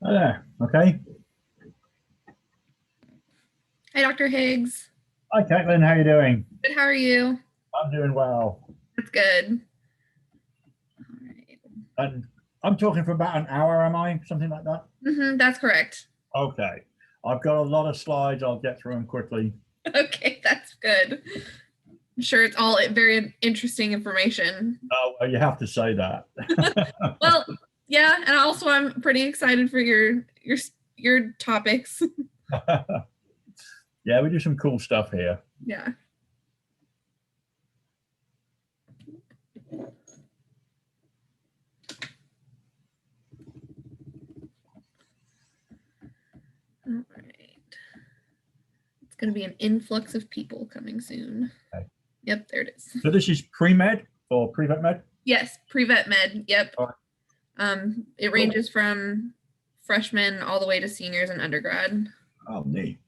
Hi there. Okay. Hi, Dr. Higgs. Hi, Caitlin. How you doing? Good, how are you? I'm doing well. That's good. All right. And I'm talking for about an hour, am I? Something like that? That's correct. Okay. I've got a lot of slides. I'll get through them quickly. Okay, that's good. I'm sure it's all very interesting information. Oh, well, you have to say that. Well, yeah, and also I'm pretty excited for your topics. Yeah, we do some cool stuff here. Yeah. All right. It's going to be an influx of people coming soon. Okay. Yep, there it is. So this is pre-med or pre-vet med? Yes, pre-vet med. Yep. All right. It ranges from freshmen all the way to seniors and undergrad. Oh, neat.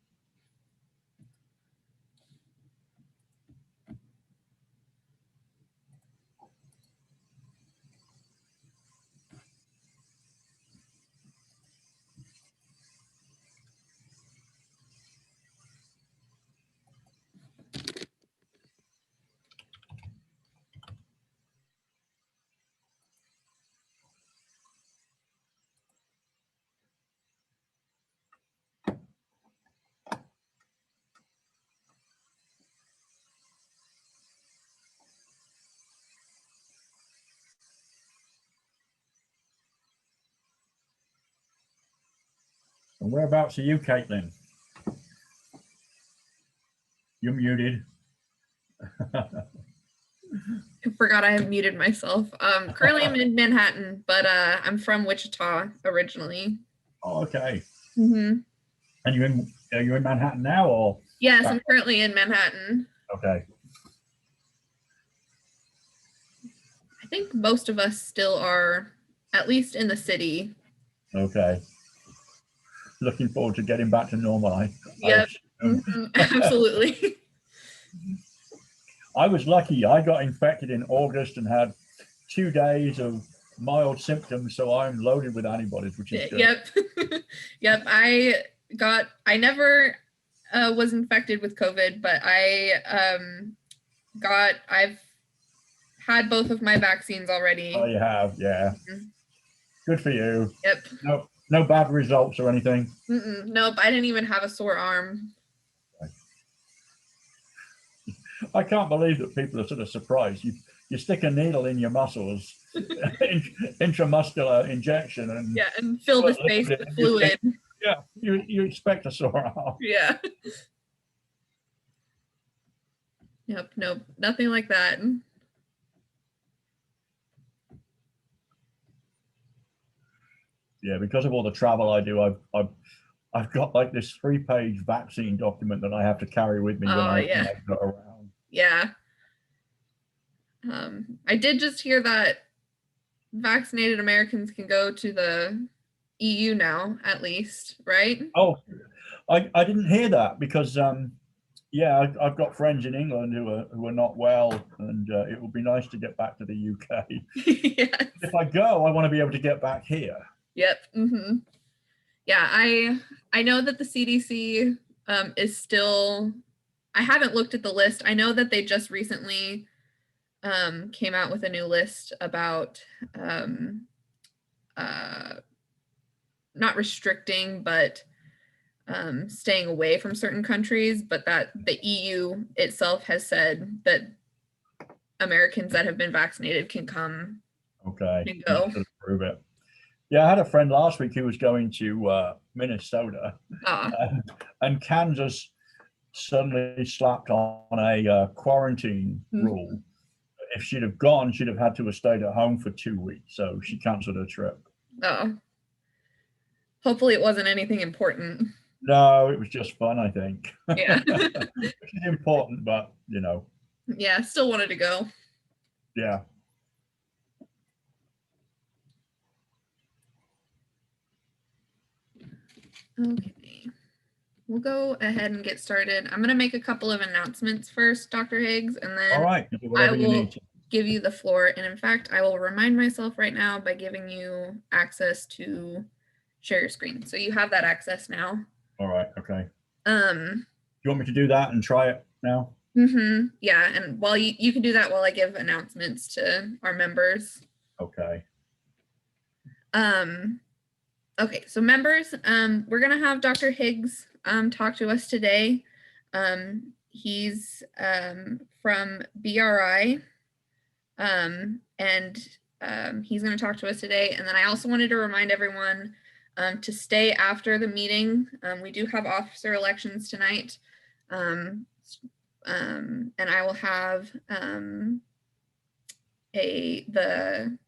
And whereabouts are you, Caitlin? You're muted. I forgot I have muted myself. Currently I'm in Manhattan, but I'm from Wichita originally. Oh, okay. Mm-hmm. And are you in Manhattan now or? Yes, I'm currently in Manhattan. Okay. I think most of us still are, at least in the city. Okay. Looking forward to getting back to normal. Yep. Absolutely. I was lucky. I got infected in August and had 2 days of mild symptoms, so I'm loaded with antibodies, which is good. Yep. Yep. I never was infected with COVID, but I've had both of my vaccines already. Oh, you have? Yeah. Good for you. Yep. No bad results or anything? Nope. I didn't even have a sore arm. I can't believe that people are sort of surprised. You stick a needle in your muscles, intramuscular injection, and fill the space with fluid. Yeah, you expect a sore arm. Yeah. Yep. Nope. Nothing like that. Yeah, because of all the travel I do, I've got like this 3-page vaccine document that I have to carry with me when I go around. Yeah. I did just hear that vaccinated Americans can go to the EU now, at least, right? Oh, I didn't hear that because yeah, I've got friends in England who are not well, and it would be nice to get back to the UK. Yes. If I go, I want to be able to get back here. Yep. Yeah, I know that the CDC is still. I haven't looked at the list. I know that they just recently came out with a new list about not restricting, but staying away from certain countries, but that the EU itself has said that Americans that have been vaccinated can come. Okay. And go. Prove it. Yeah, I had a friend last week who was going to Minnesota, and Kansas suddenly slapped on a quarantine rule. If she'd have gone, she'd have had to have stayed at home for 2 weeks. So she canceled her trip. Oh. Hopefully it wasn't anything important. No, it was just fun, I think. Yeah. Which is important, but Yeah, still wanted to go. Yeah. Okay. We'll go ahead and get started. I'm going to make a couple of announcements first, Dr. Higgs, and then I will give you the floor. And in fact, I will remind myself right now by giving you access to share your screen. So you have that access now. All right. Okay. Do you want me to do that and try it now? Yeah, and while you can do that while I give announcements to our members. Okay. Okay, so members, we're gonna have Dr. Higgs talk to us today. He's from BRI, and he's gonna talk to us today. And then I also wanted to remind everyone to stay after the meeting. We do have officer elections tonight. And I will have the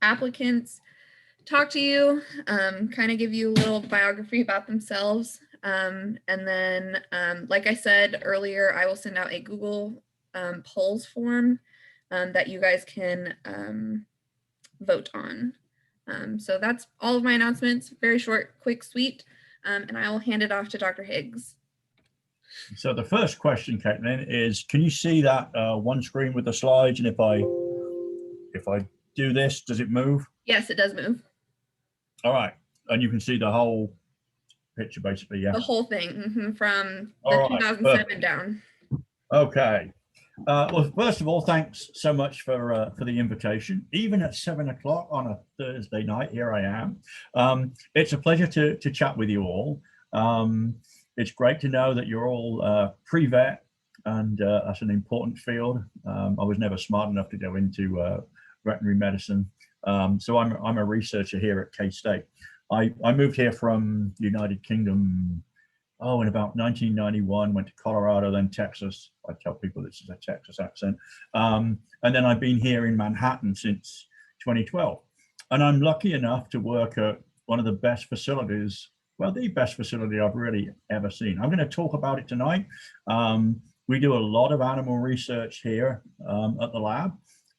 applicants talk to you, kind of give you a little biography about themselves. And then, like I said earlier, I will send out a Google polls form that you guys can vote on. So that's all of my announcements. Very short, quick, sweet. And I will hand it off to Dr. Higgs. So the first question, Caitlin, is can you see that one screen with the slides? And if I do this, does it move? Yes, it does move. All right. And you can see the whole picture basically, yeah? The whole thing from the 2007 down. Okay. Well, first of all, thanks so much for the invitation. Even at 7 o'clock on a Thursday night, here I am. It's a pleasure to chat with you all. It's great to know that you're all pre-vet, and that's an important field. I was never smart enough to go into veterinary medicine, so I'm a researcher here at K-State. I moved here from the United Kingdom in about 1991, went to Colorado, then Texas. I tell people this is a Texas accent. And then I've been here in Manhattan since 2012. And I'm lucky enough to work at one of the best facilities, well, the best facility I've really ever seen. I'm going to talk about it tonight. We do a lot of animal research here at the lab.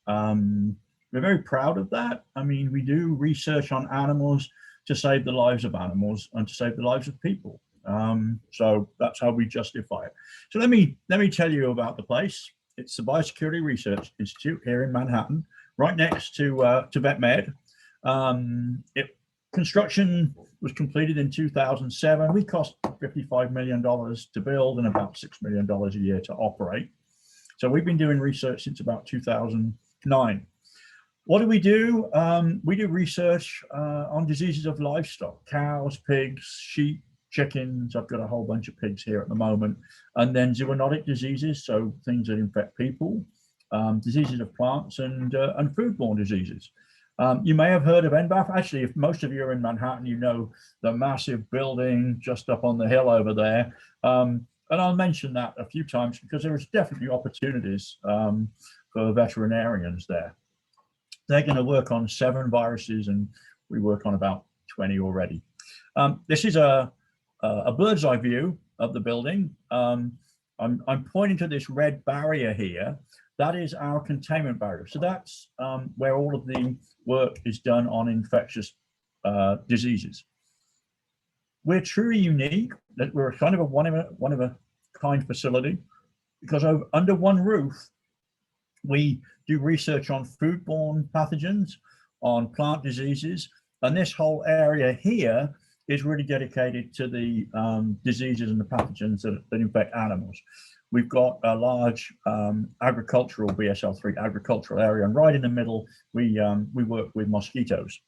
We're very proud of that. I mean, we do research on animals to save the lives of animals and to save the lives of people. So that's how we justify it. So let me tell you about the place. It's the Biosecurity Research Institute here in Manhattan, right next to VetMed. Construction was completed in 2007. We cost $55 million to build and about $6 million a year to operate. So we've been doing research since about 2009. What do? We do research on diseases of livestock, cows, pigs, sheep, chickens. I've got a whole bunch of pigs here at the moment. And then zoonotic diseases, so things that infect people, diseases of plants, and foodborne diseases. You may have heard of NBAF. Actually, if most of you are in Manhattan, you know the massive building just up on the hill over there. And I'll mention that a few times because there is definitely opportunities for veterinarians there. They're going to work on 7 viruses, and we work on about 20 already. This is a bird's eye view of the building. I'm pointing to this red barrier here. That is our containment barrier. So that's where all of the work is done on infectious diseases. We're truly unique that we're kind of a one of a kind facility because under one roof, we do research on foodborne pathogens, on plant diseases, and this whole area here is really dedicated to the diseases and the pathogens that infect animals. We've got a large agricultural BSL-3 agricultural area, and right in the middle, we work with mosquitoes.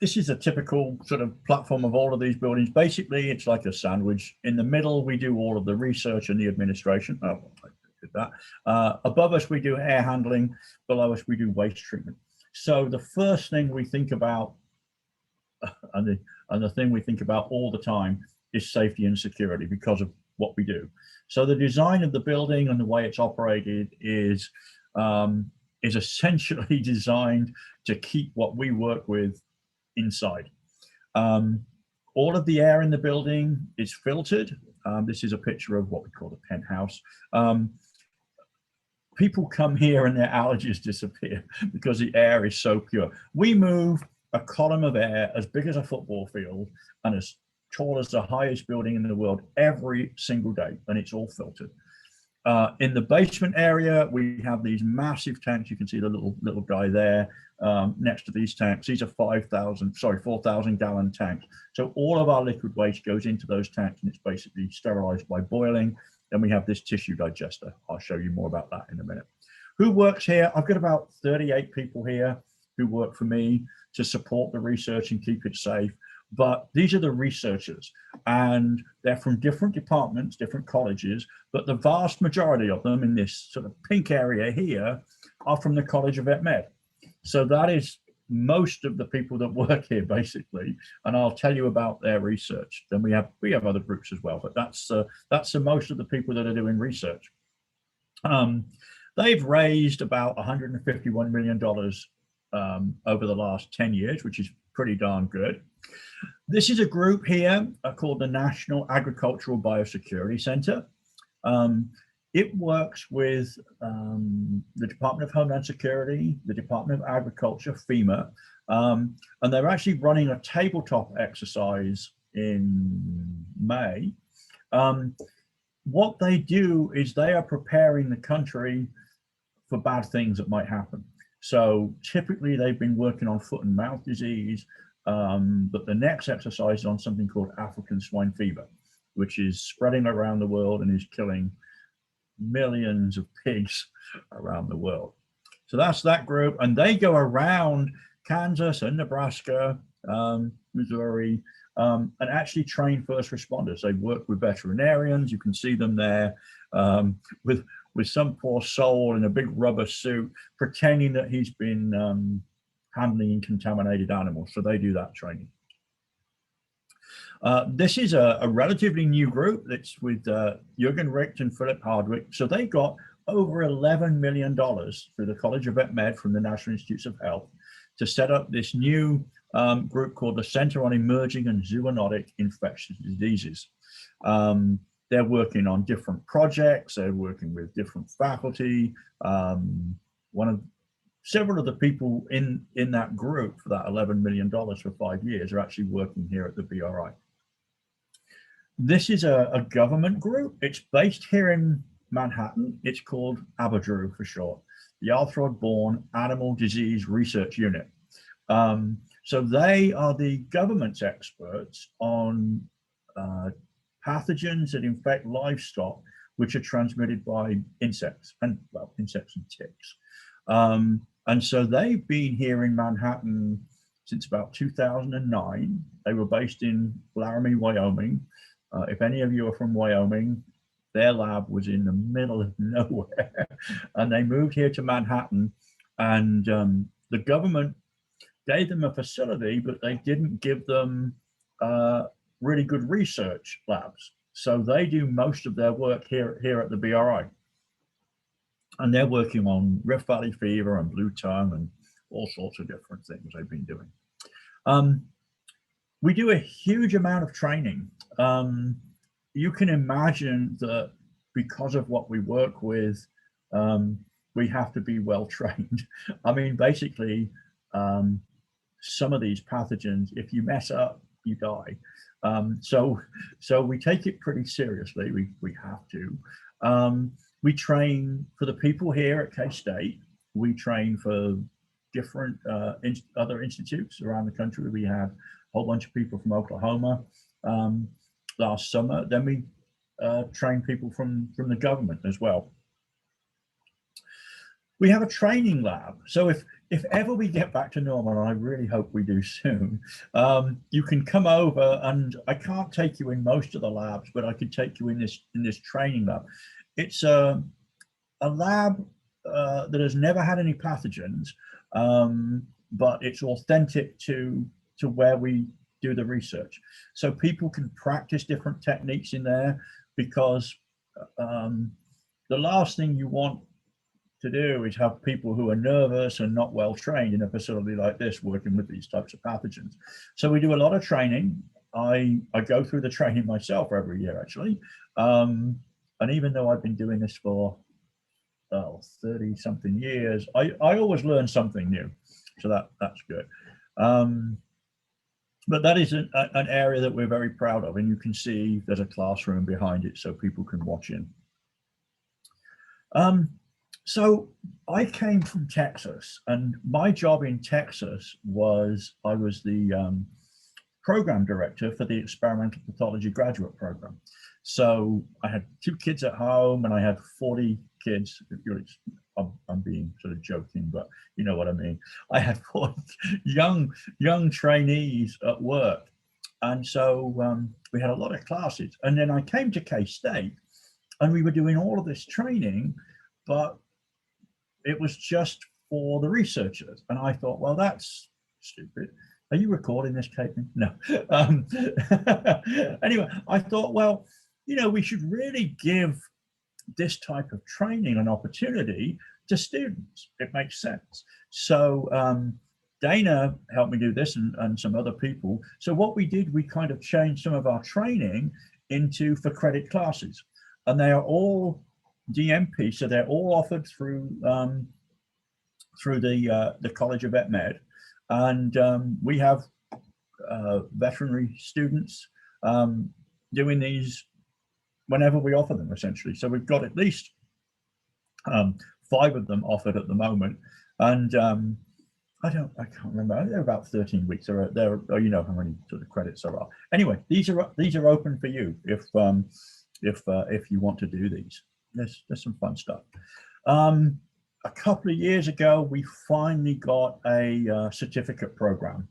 This is a typical sort of platform of all of these buildings. Basically, it's like a sandwich. In the middle, we do all of the research and the administration. Oh, I did that. Above us, we do air handling. Below us, we do waste treatment. So the first thing we think about, and the thing we think about all the time, is safety and security because of what we do. So the design of the building and the way it's operated is essentially designed to keep what we work with inside. All of the air in the building is filtered. This is a picture of what we call the penthouse. People come here and their allergies disappear because the air is so pure. We move a column of air as big as a football field and as tall as the highest building in the world every single day, and it's all filtered. In the basement area, we have these massive tanks. You can see the little guy there next to these tanks. These are 4,000 gallon tanks. So all of our liquid waste goes into those tanks, and it's basically sterilized by boiling. Then we have this tissue digester. I'll show you more about that in a minute. Who works here? I've got about 38 people here who work for me to support the research and keep it safe. But these are the researchers, and they're from different departments, different colleges, but the vast majority of them in this sort of pink area here are from the College of Vet Med. So that is most of the people that work here, basically, and I'll tell you about their research. Then we have other groups as well, but that's the most of the people that are doing research. They've raised about $151 million over the last 10 years, which is pretty darn good. This is a group here called the National Agricultural Biosecurity Center. It works with the Department of Homeland Security, the Department of Agriculture, FEMA, and they're actually running a tabletop exercise in May. What they do is they are preparing the country for bad things that might happen. So typically they've been working on foot and mouth disease, but the next exercise is on something called African swine fever, which is spreading around the world and is killing millions of pigs around the world. So that's that group, and they go around Kansas and Nebraska, Missouri, and actually train first responders. They work with veterinarians. You can see them there with some poor soul in a big rubber suit, pretending that he's been handling contaminated animals. So they do that training. This is a relatively new group. It's with Jürgen Richt and Philip Hardwick. So they got over $11 million through the College of Vet Med from the National Institutes of Health to set up this new group called the Center on Emerging and Zoonotic Infectious Diseases. They're working on different projects. They're working with different faculty. Several of the people in that group for that $11 million for 5 years are actually working here at the BRI. This is a government group. It's based here in Manhattan. It's called ABADRU for short, the Arthroid-Borne Animal Disease Research Unit. So they are the government's experts on pathogens that infect livestock, which are transmitted by insects and ticks. And so they've been here in Manhattan since about 2009. They were based in Laramie, Wyoming. If any of you are from Wyoming, their lab was in the middle of nowhere. And they moved here to Manhattan, and the government gave them a facility, but they didn't give them really good research labs. So they do most of their work here at the BRI. And they're working on Rift Valley fever and blue tongue and all sorts of different things they've been doing. We do a huge amount of training. You can imagine that because of what we work with, we have to be well trained. I mean, basically, some of these pathogens, if you mess up, you die. So we take it pretty seriously. We have to. We train for the people here at K-State. We train for different other institutes around the country. We had a whole bunch of people from Oklahoma last summer. Then we train people from the government as well. We have a training lab. So if ever we get back to normal, and I really hope we do soon, you can come over, and I can't take you in most of the labs, but I could take you in this training lab. It's a lab that has never had any pathogens, but it's authentic to where we do the research. So people can practice different techniques in there, because the last thing you want to do is have people who are nervous and not well trained in a facility like this working with these types of pathogens. So we do a lot of training. I go through the training myself every year, actually. And even though I've been doing this for 30 something years, I always learn something new. So that's good. But that is an area that we're very proud of. And you can see there's a classroom behind it so people can watch in. So I came from Texas, and my job in Texas was I was the program director for the experimental pathology graduate program. So I had 2 kids at home, and I had 40 kids. I'm being sort of joking, but you know what I mean. I had 40 young trainees at work, and so we had a lot of classes. And then I came to K-State, and we were doing all of this training, but it was just for the researchers. And I thought, well, that's stupid. Are you recording this, Caitlin? No. Anyway, I thought, well, we should really give this type of training an opportunity to students. It makes sense. So Dana helped me do this, and some other people. So what we did, we kind of changed some of our training into for credit classes, and they are all DMP, so they're all offered through the College of Vet Med, and we have veterinary students doing these whenever we offer them, essentially. So we've got at least 5 of them offered at the moment, and I can't remember. They're about 13 weeks. They're you know how many sort of credits there are. Anyway, these are open for you if you want to do these. There's some fun stuff. A couple of years ago, we finally got a certificate program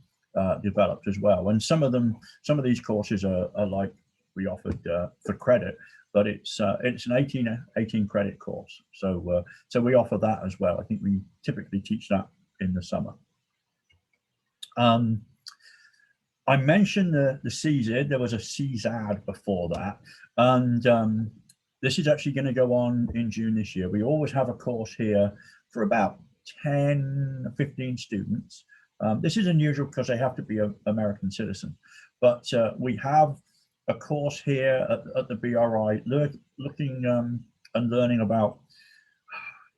developed as well, and some of these courses are like we offered for credit, but it's an 18 credit course. So we offer that as well. I think we typically teach that in the summer. I mentioned the CZ. There was a CZAD before that, and this is actually going to go on in June this year. We always have a course here for about 10, 15 students. This is unusual because they have to be an American citizen, but we have a course here at the BRI looking and learning about,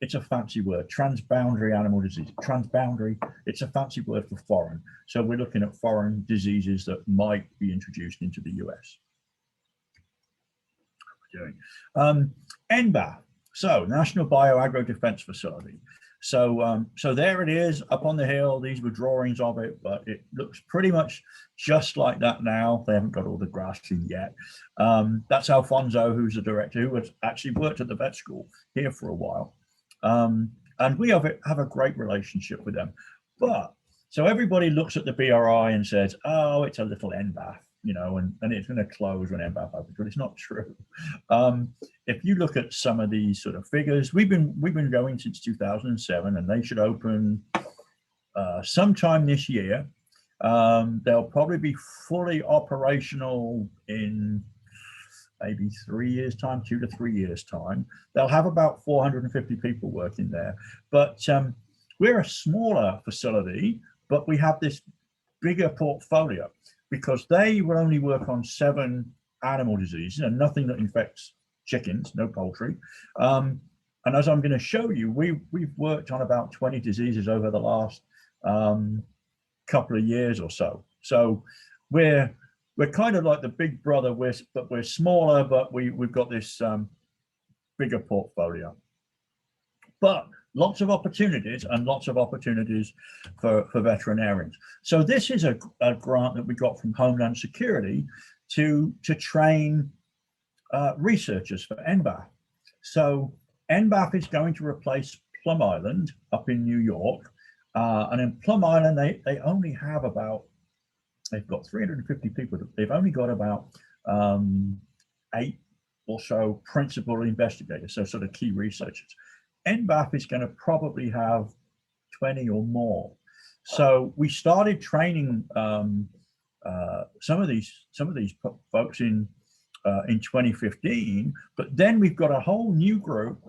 it's a fancy word, transboundary animal disease. Transboundary, it's a fancy word for foreign. So we're looking at foreign diseases that might be introduced into the US. NBAF, so National Bioagro Defense Facility. So there it is up on the hill. These were drawings of it, but it looks pretty much just like that now. They haven't got all the grass in yet. That's Alfonso, who's the director, who has actually worked at the vet school here for a while. And we have a great relationship with them. But so everybody looks at the BRI and says, oh, it's a little NBAF, and it's going to close when NBAF opens, but it's not true. If you look at some of these sort of figures, we've been going since 2007, and they should open sometime this year. They'll probably be fully operational in maybe 3 years time, 2 to 3 years time. They'll have about 450 people working there, but we're a smaller facility, but we have this bigger portfolio because they will only work on 7 animal diseases and nothing that infects chickens, no poultry. And as I'm going to show you, we've worked on about 20 diseases over the last couple of years or so. So we're kind of like the big brother, but we're smaller, but we've got this bigger portfolio. But lots of opportunities for veterinarians. So this is a grant that we got from Homeland Security to train researchers for NBAF. So NBAF is going to replace Plum Island up in New York. And in Plum Island, they only have they've got 350 people. They've only got about 8 or so principal investigators, so sort of key researchers. NBAF is going to probably have 20 or more. So we started training some of these folks in 2015, but then we've got a whole new group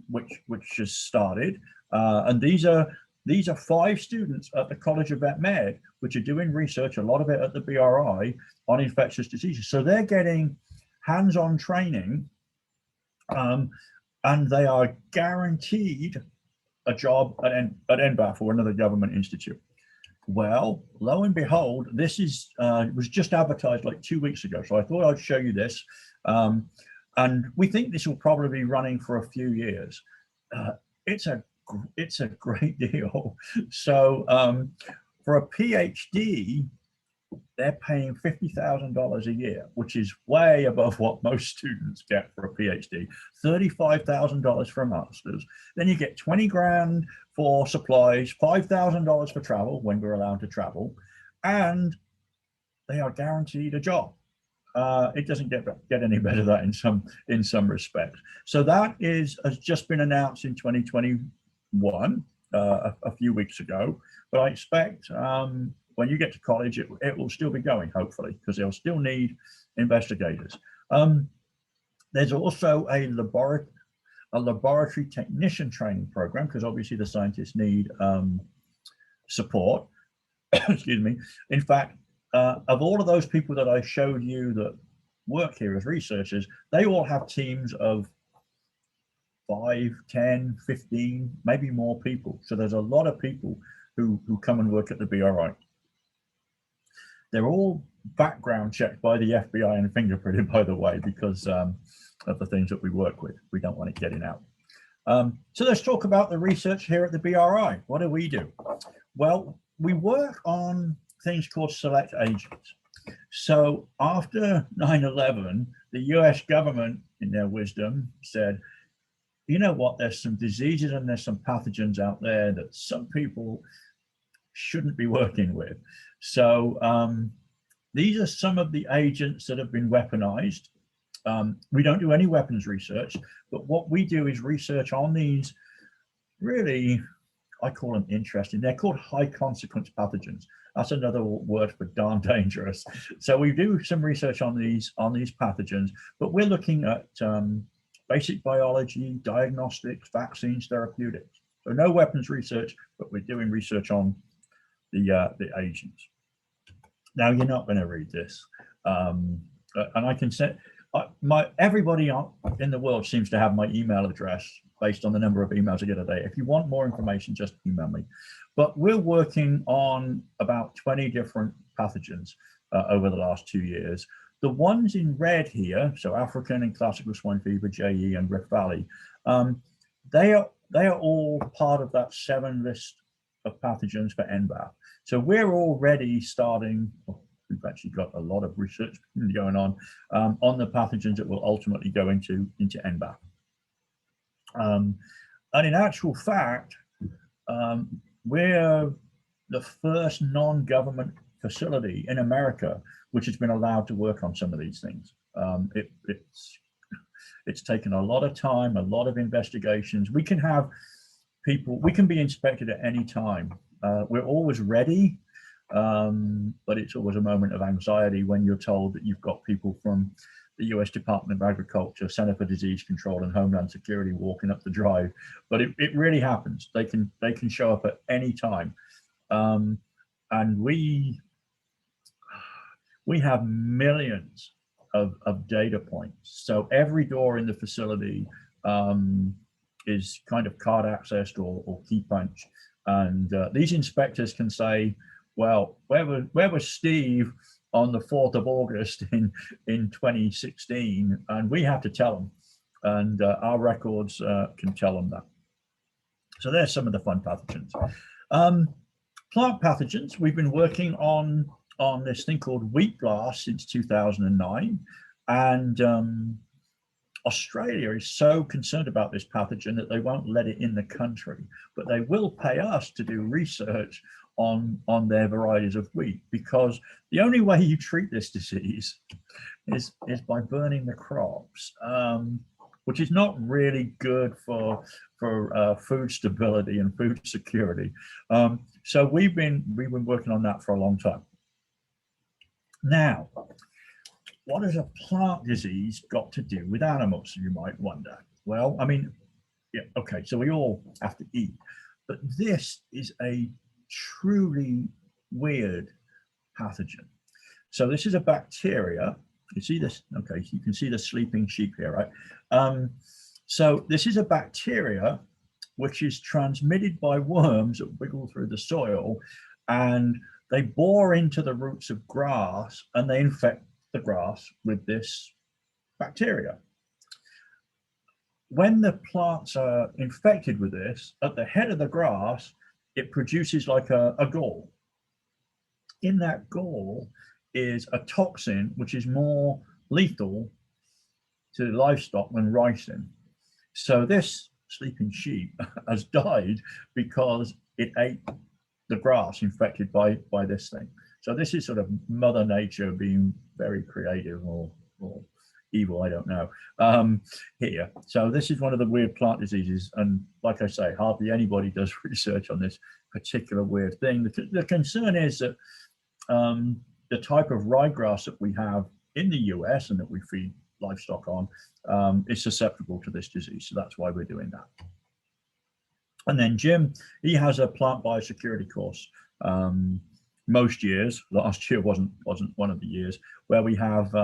which has started, and these are 5 students at the College of Vet Med, which are doing research, a lot of it at the BRI, on infectious diseases. So they're getting hands-on training, and they are guaranteed a job at NBAF or another government institute. Well, lo and behold, this was just advertised like 2 weeks ago. So I thought I'd show you this. and we think this will probably be running for a few years. It's a great deal. So for a PhD, they're paying $50,000 a year, which is way above what most students get for a PhD. $35,000 for a master's. Then you get 20 grand for supplies, $5,000 for travel when we're allowed to travel, and they are guaranteed a job. It doesn't get any better than that in some respects. So that has just been announced in 2021, a few weeks ago. But I expect when you get to college, it will still be going, hopefully, because they'll still need investigators. There's also a laboratory technician training program, because obviously the scientists need support. Excuse me. In fact, of all of those people that I showed you that work here as researchers, they all have teams of 5, 10, 15, maybe more people. So there's a lot of people who come and work at the BRI. They're all background checked by the FBI and fingerprinted, by the way, because of the things that we work with. We don't want it getting out. So let's talk about the research here at the BRI. What do we do? Well, we work on things called select agents. So after 9/11, the US government, in their wisdom, said, you know what, there's some diseases and there's some pathogens out there that some people shouldn't be working with. So these are some of the agents that have been weaponized. We don't do any weapons research, but what we do is research on these really, I call them interesting. They're called high consequence pathogens. That's another word for darn dangerous. So we do some research on these pathogens, but we're looking at basic biology, diagnostics, vaccines, therapeutics. So no weapons research, but we're doing research on the agents. Now you're not going to read this, and I can say everybody in the world seems to have my email address based on the number of emails I get a day. If you want more information, just email me. But we're working on about 20 different pathogens over the last 2 years. The ones in red here, so African and classical swine fever, JE, and Rift Valley, they are all part of that 7 list of pathogens for NBAP. So we're already starting. We've actually got a lot of research going on the pathogens that will ultimately go into NBAP. And in actual fact, we're the first non-government facility in America which has been allowed to work on some of these things. It's taken a lot of time, a lot of investigations. We can have people, we can be inspected at any time. We're always ready, but it's always a moment of anxiety when you're told that you've got people from the US Department of Agriculture, Center for Disease Control and Homeland Security walking up the drive. But it really happens. They can show up at any time. And we have millions of data points. So every door in the facility is kind of card accessed or key punch. And these inspectors can say, well, where was Steve on the 4th of August in 2016? And we have to tell them. And our records can tell them that. So there's some of the fun pathogens. Plant pathogens, we've been working on this thing called wheat blast since 2009. And Australia is so concerned about this pathogen that they won't let it in the country, but they will pay us to do research on their varieties of wheat, because the only way you treat this disease is by burning the crops, which is not really good for food stability and food security. So we've been working on that for a long time. Now, what has a plant disease got to do with animals, you might wonder? Well, I mean, yeah, okay, so we all have to eat, but this is a truly weird pathogen. So this is a bacteria. You see this? Okay, you can see the sleeping sheep here, right? So this is a bacteria which is transmitted by worms that wiggle through the soil, and they bore into the roots of grass and they infect the grass with this bacteria. when the plants are infected with this, at the head of the grass, it produces like a gall. In that gall is a toxin which is more lethal to livestock than ricin. So this sleeping sheep has died because it ate the grass infected by this thing. So this is sort of Mother Nature being very creative or evil, I don't know, here. So this is one of the weird plant diseases. And like I say, hardly anybody does research on this particular weird thing. The concern is that the type of ryegrass that we have in the US and that we feed livestock on is susceptible to this disease. So that's why we're doing that. And then Jim, he has a plant biosecurity course most years. Last year wasn't one of the years, where we have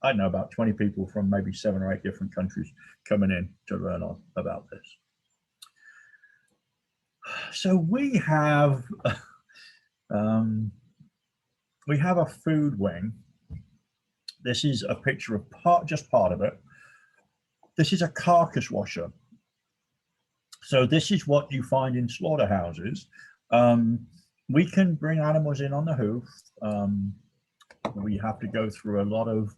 I don't know, about 20 people from maybe 7 or 8 different countries coming in to learn about this. So we have a food wing. This is a picture of just part of it. This is a carcass washer. So this is what you find in slaughterhouses. We can bring animals in on the hoof. We have to go through a lot of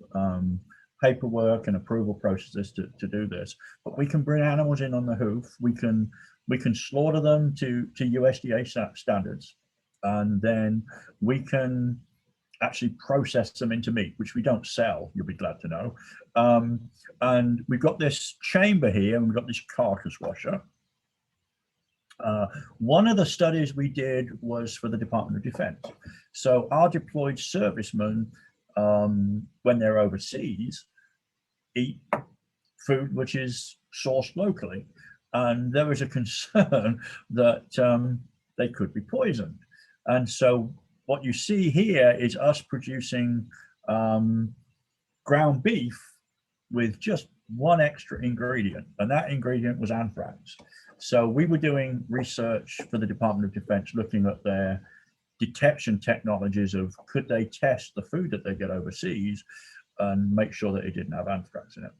paperwork and approval processes to do this, but we can bring animals in on the hoof. We can slaughter them to USDA standards, and then we can actually process them into meat, which we don't sell, you'll be glad to know. And we've got this chamber here, and we've got this carcass washer. One of the studies we did was for the Department of Defense. So our deployed servicemen, when they're overseas, eat food which is sourced locally. And there was a concern that they could be poisoned. And so what you see here is us producing ground beef with just one extra ingredient, and that ingredient was anthrax. So we were doing research for the Department of Defense, looking at their detection technologies of could they test the food that they get overseas and make sure that it didn't have anthrax in it.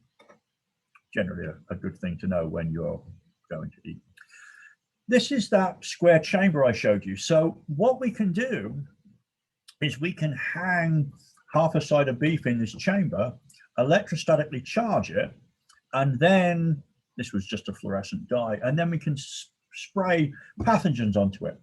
Generally a good thing to know when you're going to eat. This is that square chamber I showed you. So what we can do is we can hang half a side of beef in this chamber, electrostatically charge it, and then this was just a fluorescent dye, and then we can spray pathogens onto it.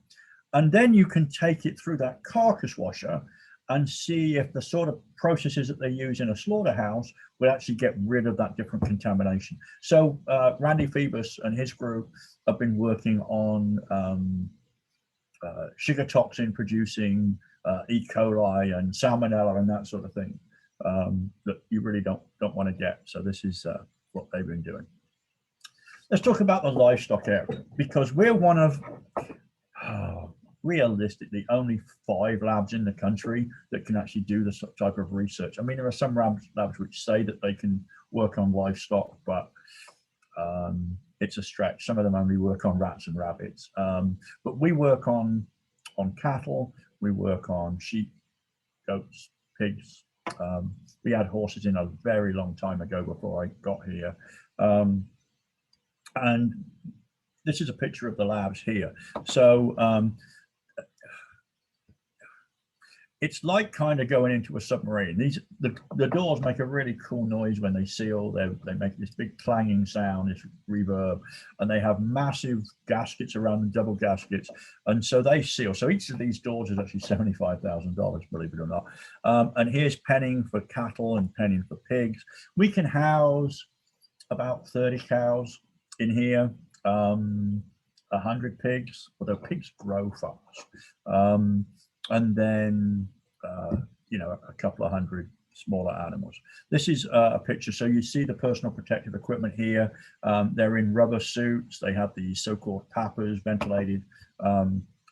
And then you can take it through that carcass washer and see if the sort of processes that they use in a slaughterhouse would actually get rid of that different contamination. So Randy Phoebus and his group have been working on sugar toxin producing E. coli and salmonella and that sort of thing that you really don't want to get. So this is what they've been doing. Let's talk about the livestock area, because we're one of realistically only 5 labs in the country that can actually do this type of research. I mean, there are some labs which say that they can work on livestock, but it's a stretch. Some of them only work on rats and rabbits. But we work on cattle, we work on sheep, goats, pigs. We had horses in a very long time ago before I got here. And this is a picture of the labs here. So it's like kind of going into a submarine. The doors make a really cool noise when they seal. They make this big clanging sound, this reverb, and they have massive gaskets around them, double gaskets, and so they seal. So each of these doors is actually $75,000, believe it or not. And here's penning for cattle and penning for pigs. We can house about 30 cows in here, 100 pigs, although pigs grow fast. And then, a couple of hundred smaller animals. This is a picture. So you see the personal protective equipment here. They're in rubber suits. They have these so-called PAPRs, ventilated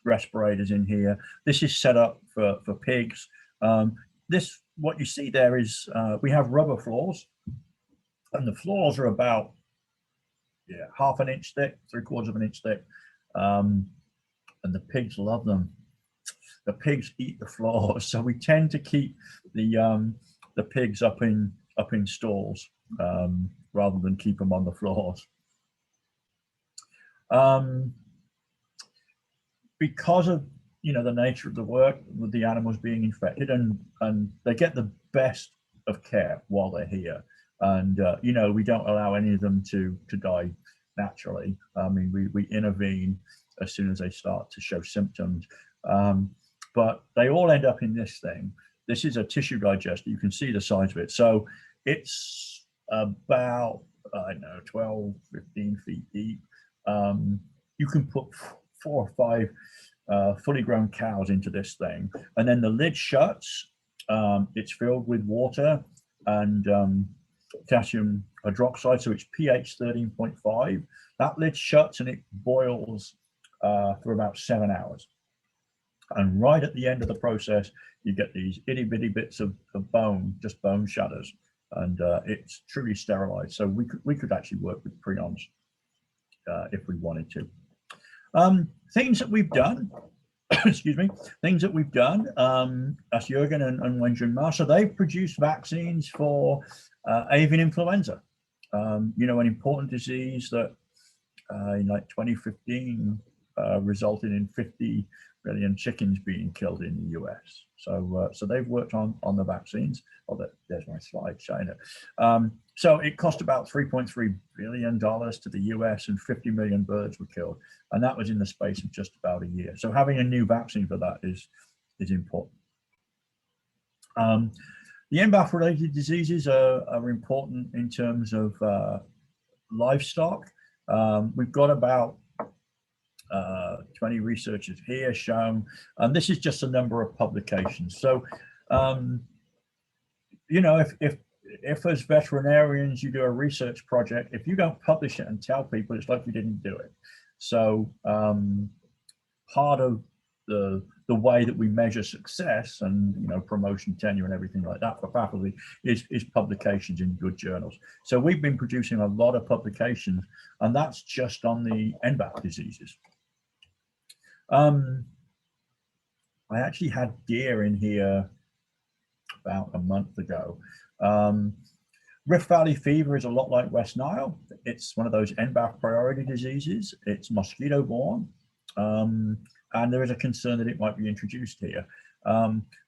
respirators in here. This is set up for pigs. What you see there is we have rubber floors, and the floors are about half an inch thick, 3/4 of an inch thick, and the pigs love them. The pigs eat the floors, so we tend to keep the pigs up in stalls rather than keep them on the floors. Because of the nature of the work with the animals being infected, and they get the best of care while they're here, and we don't allow any of them to die naturally. I mean, we intervene as soon as they start to show symptoms, but they all end up in this thing. This is a tissue digester. You can see the size of it. So it's about, I don't know, 12, 15 feet deep. You can put 4 or 5 fully grown cows into this thing, and then the lid shuts. It's filled with water and potassium hydroxide, so it's pH 13.5. That lid shuts and it boils for about 7 hours. And right at the end of the process, you get these itty bitty bits of bone, just bone shatters, and it's truly sterilized. So we could actually work with prions if we wanted to. Things that we've done, excuse me, things that we've done, that's Jürgen and Wenjun Ma. So they've produced vaccines for avian influenza, an important disease that in like 2015 resulted in 50 million chickens being killed in the US. So they've worked on the vaccines. Oh, there's my slide showing it. So it cost about $3.3 billion to the US, and 50 million birds were killed. And that was in the space of just about a year. So having a new vaccine for that is important. The NBAF-related diseases are important in terms of livestock. We've got about 20 researchers here shown, and this is just a number of publications. So, if as veterinarians you do a research project, if you don't publish it and tell people, it's like you didn't do it. So part of the way that we measure success and promotion, tenure, and everything like that for faculty is publications in good journals. So we've been producing a lot of publications, and that's just on the NBAF diseases. I actually had deer in here about a month ago. Rift Valley fever is a lot like West Nile. It's one of those NBAF priority diseases. It's mosquito borne, and there is a concern that it might be introduced here.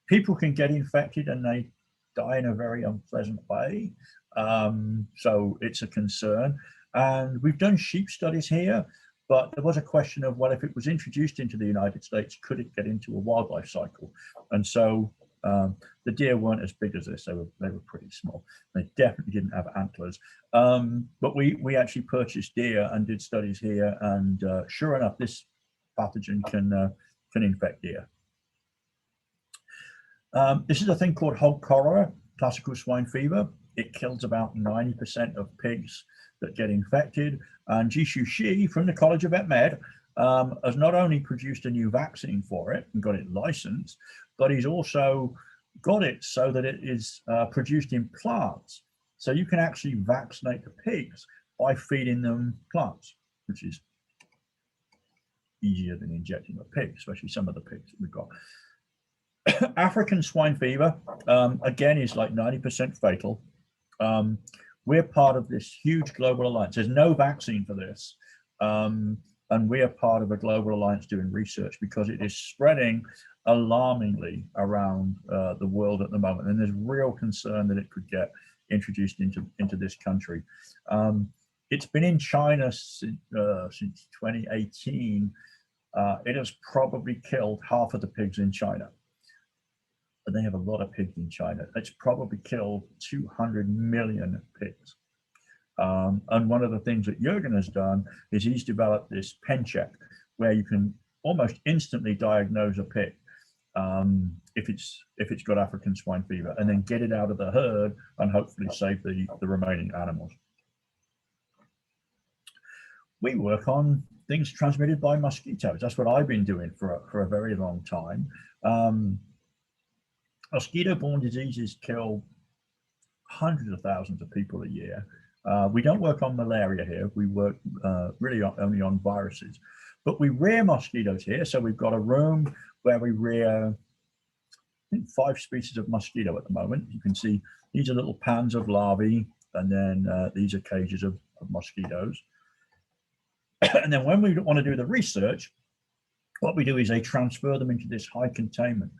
People can get infected and they die in a very unpleasant way. So it's a concern. And we've done sheep studies here, but there was a question of, well, if it was introduced into the United States, could it get into a wildlife cycle? And so the deer weren't as big as this. They were pretty small. They definitely didn't have antlers. But we actually purchased deer and did studies here, and sure enough, this pathogen can infect deer. This is a thing called hog cholera, classical swine fever. It kills about 90% of pigs that get infected. And Jishu Shi from the College of Vet Med has not only produced a new vaccine for it and got it licensed, but he's also got it so that it is produced in plants. So you can actually vaccinate the pigs by feeding them plants, which is easier than injecting a pig, especially some of the pigs that we've got. African swine fever, again, is like 90% fatal. We're part of this huge global alliance. There's no vaccine for this. And we are part of a global alliance doing research because it is spreading alarmingly around the world at the moment. And there's real concern that it could get introduced into this country. It's been in China since 2018. It has probably killed half of the pigs in China. And they have a lot of pigs in China. It's probably killed 200 million pigs. And one of the things that Jürgen has done is he's developed this pen check where you can almost instantly diagnose a pig if it's got African swine fever, and then get it out of the herd and hopefully save the remaining animals. We work on things transmitted by mosquitoes. That's what I've been doing for a very long time. Mosquito-borne diseases kill hundreds of thousands of people a year. We don't work on malaria here. We work really only on viruses. But we rear mosquitoes here. So we've got a room where we rear, I think, 5 species of mosquito at the moment. You can see these are little pans of larvae. and then these are cages of mosquitoes. And then when we want to do the research, what we do is they transfer them into this high containment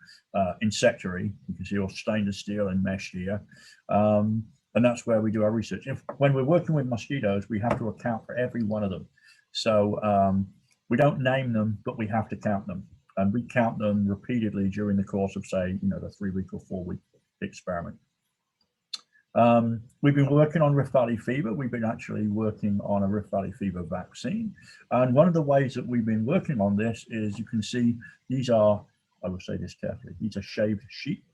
insectary. You can see all stainless steel and mesh here. And that's where we do our research. When we're working with mosquitoes, we have to account for every one of them. So we don't name them, but we have to count them. And we count them repeatedly during the course of, say, the 3-week or 4-week experiment. We've been working on Rift Valley fever. We've been actually working on a Rift Valley fever vaccine. And one of the ways that we've been working on this is, you can see these are, I will say this carefully, these are shaved sheep.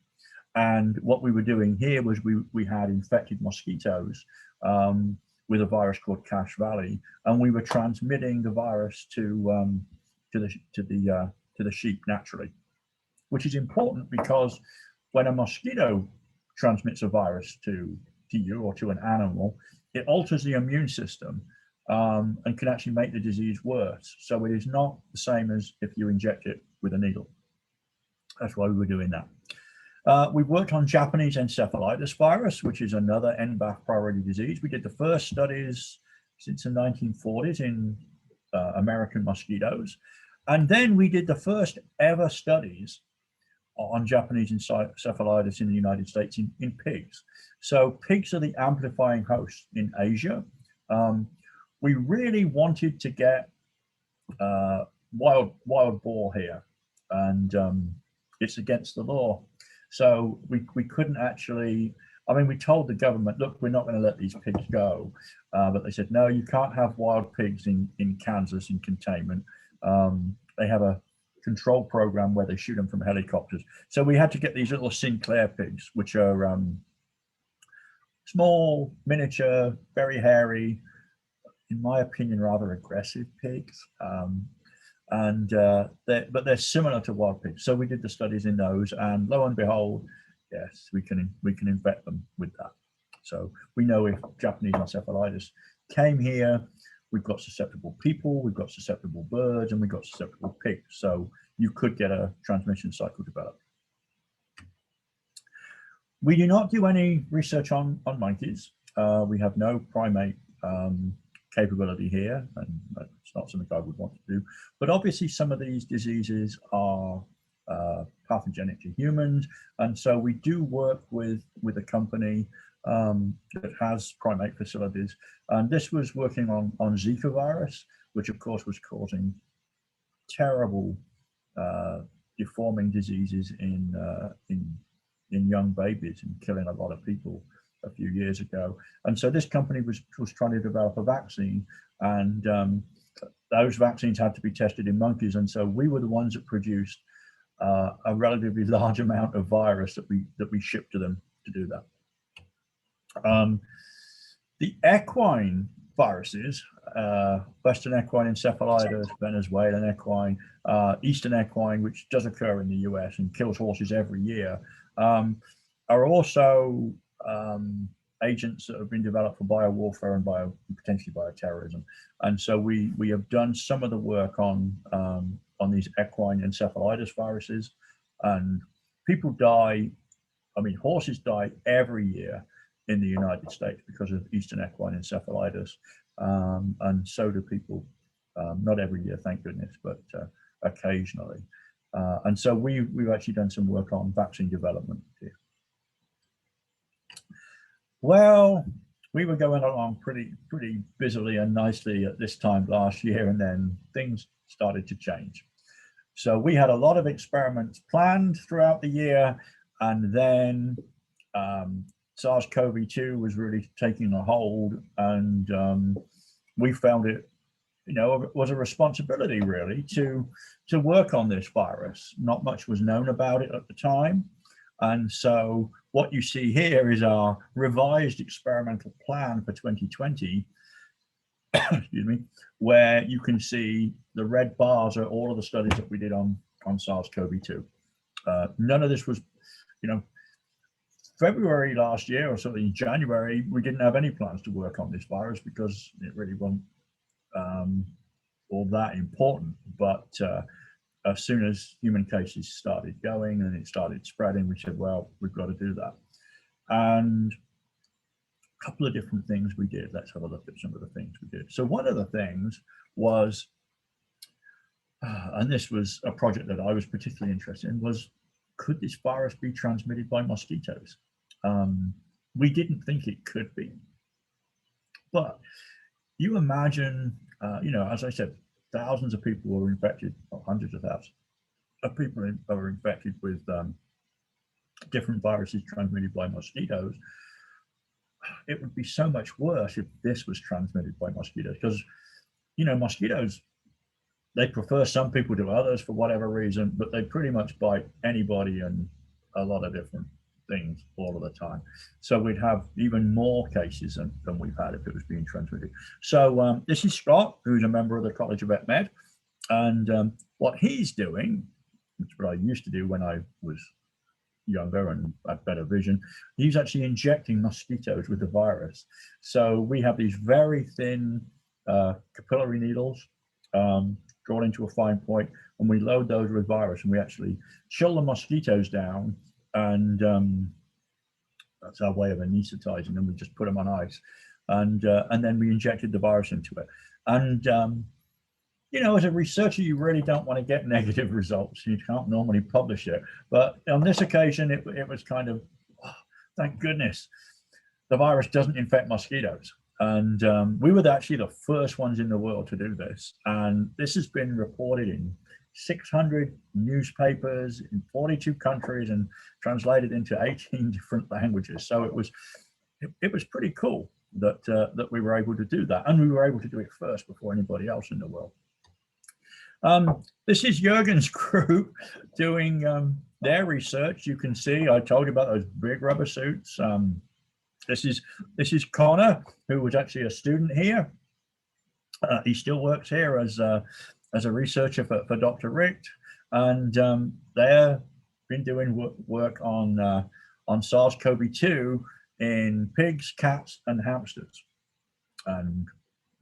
And what we were doing here was we had infected mosquitoes with a virus called Cache Valley, and we were transmitting the virus to the sheep naturally, which is important because when a mosquito transmits a virus to you or to an animal, it alters the immune system and can actually make the disease worse. So it is not the same as if you inject it with a needle. That's why we were doing that. We've worked on Japanese encephalitis virus, which is another NBAF priority disease. We did the first studies since the 1940s in American mosquitoes. And then we did the first ever studies on Japanese encephalitis in the United States in pigs. So pigs are the amplifying host in Asia. We really wanted to get wild boar here, and it's against the law. So we couldn't actually, we told the government, look, we're not going to let these pigs go. But they said, no, you can't have wild pigs in Kansas in containment. They have a control program where they shoot them from helicopters. So we had to get these little Sinclair pigs, which are small, miniature, very hairy, in my opinion, rather aggressive pigs. But they're similar to wild pigs. So we did the studies in those, and lo and behold, yes, we can infect them with that. So we know if Japanese encephalitis came here, we've got susceptible people, we've got susceptible birds, and we've got susceptible pigs. So you could get a transmission cycle develop. We do not do any research on monkeys. We have no primate capability here, and it's not something I would want to do. But obviously some of these diseases are pathogenic to humans, and so we do work with a company that has primate facilities, and this was working on Zika virus, which of course was causing terrible deforming diseases in young babies and killing a lot of people a few years ago. And so this company was trying to develop a vaccine, and those vaccines had to be tested in monkeys, and so we were the ones that produced a relatively large amount of virus that we shipped to them to do that. The equine viruses, Western equine encephalitis, Venezuelan equine, Eastern equine, which does occur in the US and kills horses every year, are also agents that have been developed for biowarfare and potentially bioterrorism. And so we have done some of the work on these equine encephalitis viruses, and people die. Horses die every year in the United States because of Eastern equine encephalitis, and so do people. Not every year, thank goodness, but occasionally. And so we've actually done some work on vaccine development here. Well, we were going along pretty busily and nicely at this time last year, and then things started to change. So we had a lot of experiments planned throughout the year, and then SARS-CoV-2 was really taking a hold, and we found it, was a responsibility really to work on this virus. Not much was known about it at the time. And so what you see here is our revised experimental plan for 2020, excuse me, where you can see the red bars are all of the studies that we did on SARS-CoV-2. None of this was, February last year, or something in January, we didn't have any plans to work on this virus because it really wasn't all that important. But as soon as human cases started going and it started spreading, we said, well, we've got to do that. And couple of different things we did. Let's have a look at some of the things we did. So one of the things was, and this was a project that I was particularly interested in, was could this virus be transmitted by mosquitoes? We didn't think it could be, but you imagine, as I said, thousands of people were infected, or hundreds of thousands of people are infected with different viruses transmitted by mosquitoes. It would be so much worse if this was transmitted by mosquitoes, because, mosquitoes, they prefer some people to others for whatever reason, but they pretty much bite anybody and a lot of different things all of the time. So we'd have even more cases than we've had if it was being transmitted. So this is Scott, who's a member of the College of Vet Med. And what he's doing, which is what I used to do when I was younger and had better vision, he's actually injecting mosquitoes with the virus. So we have these very thin capillary needles drawn into a fine point, and we load those with virus, and we actually chill the mosquitoes down, and that's our way of anesthetizing them. We just put them on ice, and then we injected the virus into it. And as a researcher, you really don't want to get negative results. You can't normally publish it, but on this occasion, it was kind of, thank goodness, the virus doesn't infect mosquitoes. And we were actually the first ones in the world to do this. And this has been reported in 600 newspapers in 42 countries and translated into 18 different languages. So it was pretty cool that we were able to do that. And we were able to do it first before anybody else in the world. This is Jürgen's group doing their research. You can see, I told you about those big rubber suits. This is Connor, who was actually a student here. He still works here as a researcher for Dr. Richt, and they've been doing work on SARS-CoV-2 in pigs, cats, and hamsters, and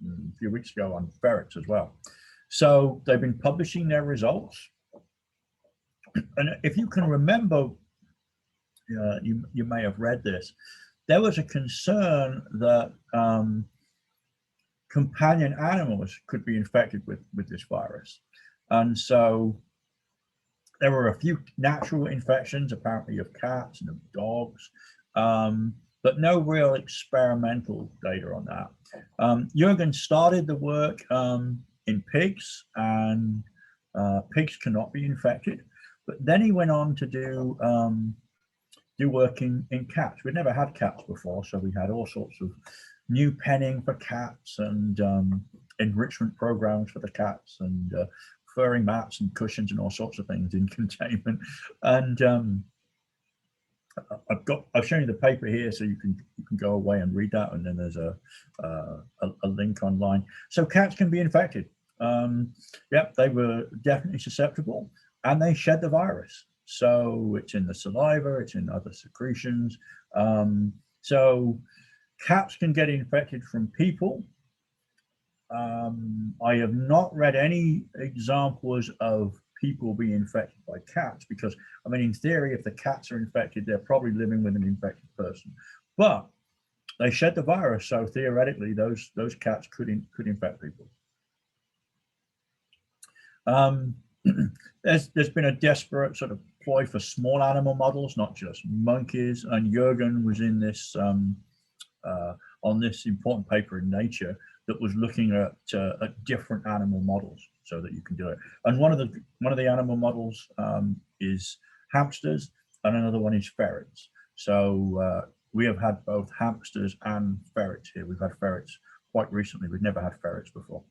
a few weeks ago on ferrets as well. So they've been publishing their results, and if you can remember, you may have read this. There was a concern that companion animals could be infected with this virus. And so there were a few natural infections, apparently of cats and of dogs, but no real experimental data on that. Jürgen started the work in pigs, and pigs cannot be infected. But then he went on to do work in cats. We'd never had cats before, so we had all sorts of new penning for cats and enrichment programs for the cats, and furry mats and cushions and all sorts of things in containment. And I've shown you the paper here, so you can go away and read that, and then there's a link online. So cats can be infected. Yep, they were definitely susceptible, and they shed the virus. So it's in the saliva, it's in other secretions. So cats can get infected from people. I have not read any examples of people being infected by cats, because, I mean, in theory, if the cats are infected, they're probably living with an infected person. But they shed the virus, so theoretically, those cats could infect people. There's been a desperate sort of ploy for small animal models, not just monkeys. And Jürgen was in this on this important paper in Nature that was looking at different animal models so that you can do it. And one of the animal models is hamsters, and another one is ferrets. So we have had both hamsters and ferrets here. We've had ferrets quite recently. We've never had ferrets before.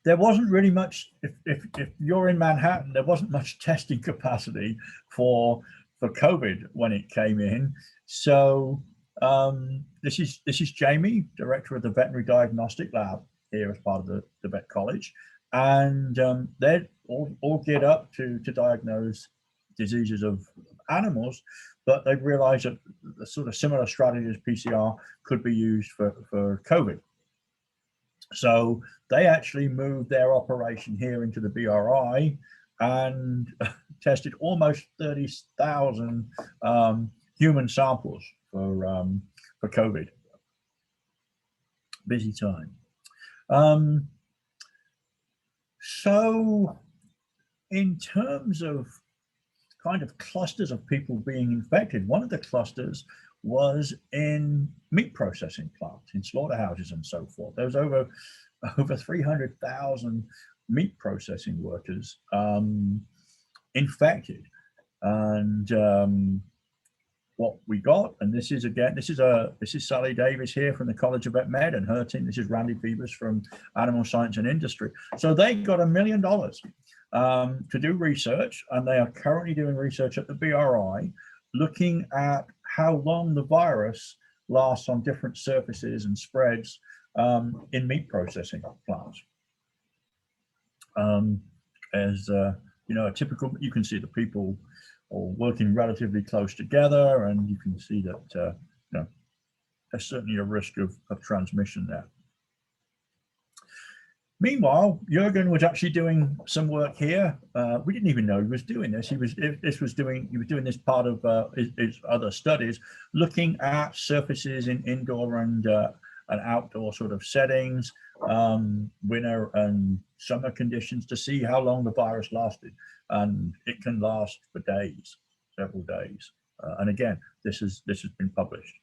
There wasn't really much, if you're in Manhattan, there wasn't much testing capacity for COVID when it came in. So this is Jamie, director of the Veterinary Diagnostic Lab here as part of the Vet College, and they're all geared up to diagnose diseases of animals, but they've realized that the sort of similar strategy as PCR could be used for COVID. So they actually moved their operation here into the BRI and tested almost 30,000 human samples for COVID. Busy time. So in terms of kind of clusters of people being infected, one of the clusters was in meat processing plants, in slaughterhouses and so forth. There was over 300,000 meat processing workers infected. And what we got, and this is Sally Davis here from the College of Vet Med and her team. This is Randy Phoebus from Animal Science and Industry. So they got $1 million to do research, and they are currently doing research at the BRI, looking at how long the virus lasts on different surfaces and spreads in meat processing plants. As you know, a typical, you can see the people all working relatively close together, and you can see that you know, there's certainly a risk of transmission there. Meanwhile, Jürgen was actually doing some work here. We didn't even know he was doing this. He was doing this part of his other studies, looking at surfaces in indoor and outdoor sort of settings, winter and summer conditions, to see how long the virus lasted. And it can last for days, several days. And again, this has been published.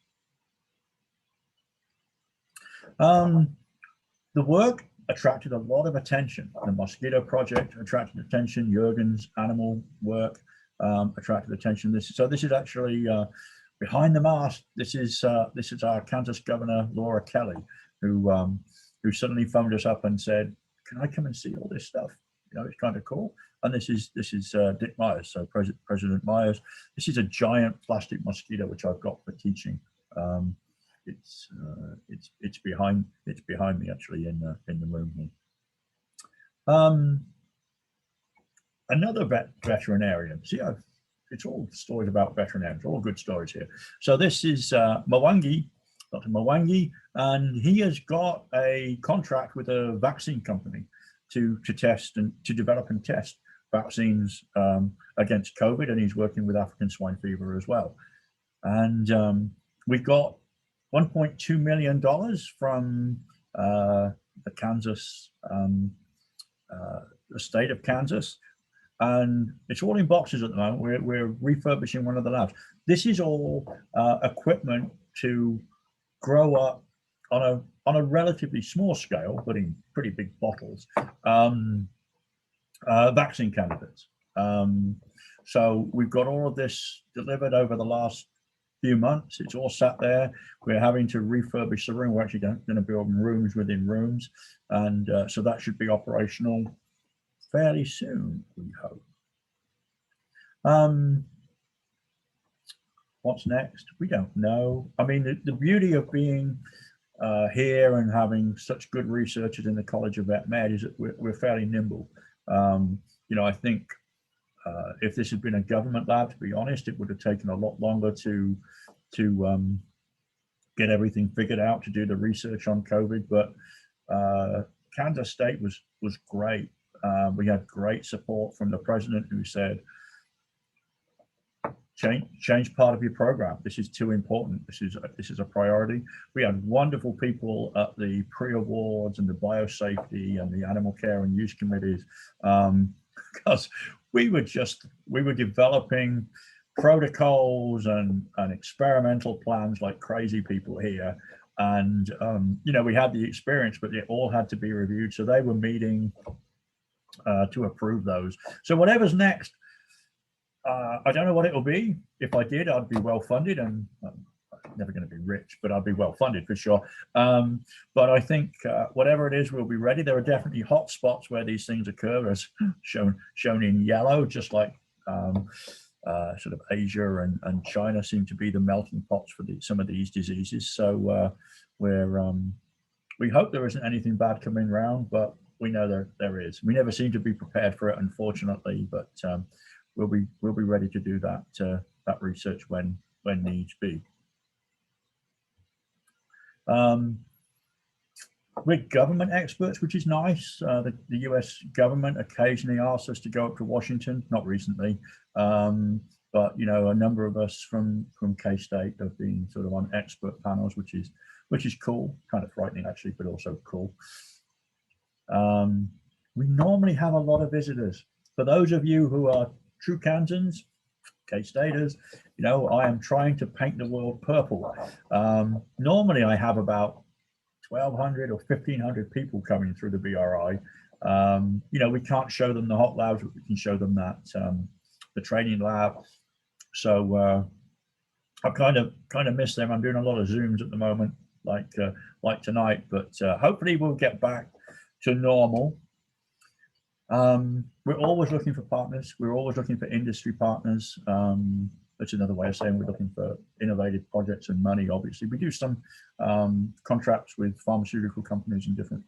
The work attracted a lot of attention. The mosquito project attracted attention. Jürgen's animal work attracted attention. This is actually behind the mask. This is our Kansas Governor Laura Kelly, who suddenly phoned us up and said, "Can I come and see all this stuff? You know, it's kind of cool." And this is Dick Myers, so President Myers. This is a giant plastic mosquito which I've got for teaching. It's behind me actually in the room here. Another veterinarian. See, it's all stories about veterinarians, all good stories here. So this is Mwangi, Dr. Mwangi, and he has got a contract with a vaccine company to test and to develop and test vaccines against COVID, and he's working with African swine fever as well. And we've got $1.2 million from the Kansas, the state of Kansas, and it's all in boxes at the moment. We're refurbishing one of the labs. This is all equipment to grow up on a relatively small scale, but in pretty big bottles, vaccine candidates. So we've got all of this delivered over the last few months. It's all sat there. We're having to refurbish the room. We're actually going to build rooms within rooms, and so that should be operational fairly soon, we hope. What's next? We don't know. I mean, the beauty of being here and having such good researchers in the College of Vet Med is that we're fairly nimble. You know, I think if this had been a government lab, to be honest, it would have taken a lot longer to get everything figured out, to do the research on COVID. But Kansas State was great. We had great support from the president, who said, change part of your program. This is too important. This is a priority. We had wonderful people at the pre-awards and the biosafety and the animal care and use committees, because we were developing protocols and experimental plans like crazy people here. And you know, we had the experience, but it all had to be reviewed. So they were meeting to approve those. So whatever's next, I don't know what it'll be. If I did, I'd be well funded, and I'm never going to be rich, but I'd be well funded for sure. But I think whatever it is, we'll be ready. There are definitely hot spots where these things occur, as shown in yellow, just like sort of Asia and China seem to be the melting pots for some of these diseases. So we hope there isn't anything bad coming around, but we know there is. We never seem to be prepared for it, unfortunately, but we'll be ready to do that research when needs be. We're government experts, which is nice. The US government occasionally asks us to go up to Washington, not recently, but you know, a number of us from K-State have been sort of on expert panels, which is cool, kind of frightening actually, but also cool. We normally have a lot of visitors. For those of you who are true Kansans, K-Staters, you know, I am trying to paint the world purple. Normally I have about 1,200 or 1,500 people coming through the BRI. You know, we can't show them the hot labs, but we can show them that the training lab. So I kind of miss them. I'm doing a lot of Zooms at the moment, like tonight, but hopefully we'll get back to normal. We're always looking for partners. We're always looking for industry partners. That's another way of saying we're looking for innovative projects and money. Obviously, we do some contracts with pharmaceutical companies and different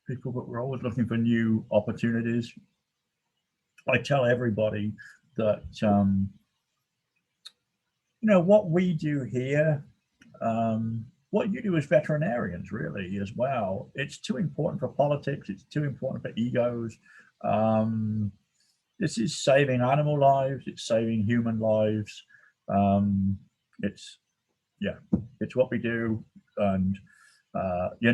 people, but we're always looking for new opportunities. I tell everybody that you know, what we do here, what you do as veterinarians really as well, it's too important for politics, it's too important for egos. This is saving animal lives, it's saving human lives. It's what we do. And you